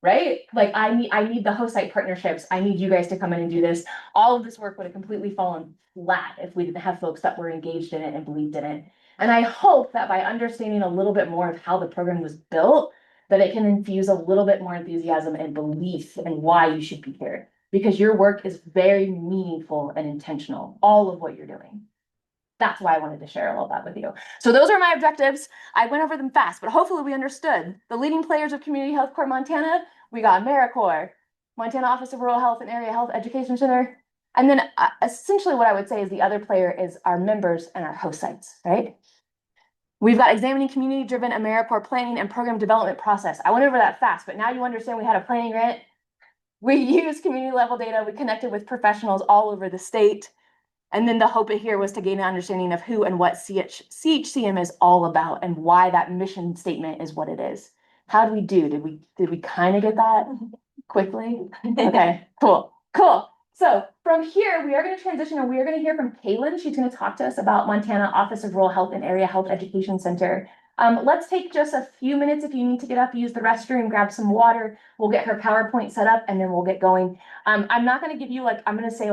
[SPEAKER 2] Right? Like I need the host site partnerships. I need you guys to come in and do this. All of this work would have completely fallen flat if we didn't have folks that were engaged in it and believed in it. And I hope that by understanding a little bit more of how the program was built, that it can infuse a little bit more enthusiasm and belief in why you should be here. Because your work is very meaningful and intentional, all of what you're doing. That's why I wanted to share all of that with you. So those are my objectives. I went over them fast, but hopefully we understood. The leading players of Community Health Corps Montana, we got AmeriCorps, Montana Office of Rural Health and Area Health Education Center. And then essentially what I would say is the other player is our members and our host sites, right? We've got examining community-driven AmeriCorps planning and program development process. I went over that fast, but now you understand we had a planning grant. We use community level data. We connected with professionals all over the state. And then the hope here was to gain an understanding of who and what CHCM is all about and why that mission statement is what it is. How do we do? Did we kind of get that quickly? Okay, cool. So from here, we are going to transition and we are going to hear from Kaylin. She's going to talk to us about Montana Office of Rural Health and Area Health Education Center. Let's take just a few minutes. If you need to get up, use the restroom, grab some water. We'll get her PowerPoint set up and then we'll get going. I'm not going to give you I'm going to say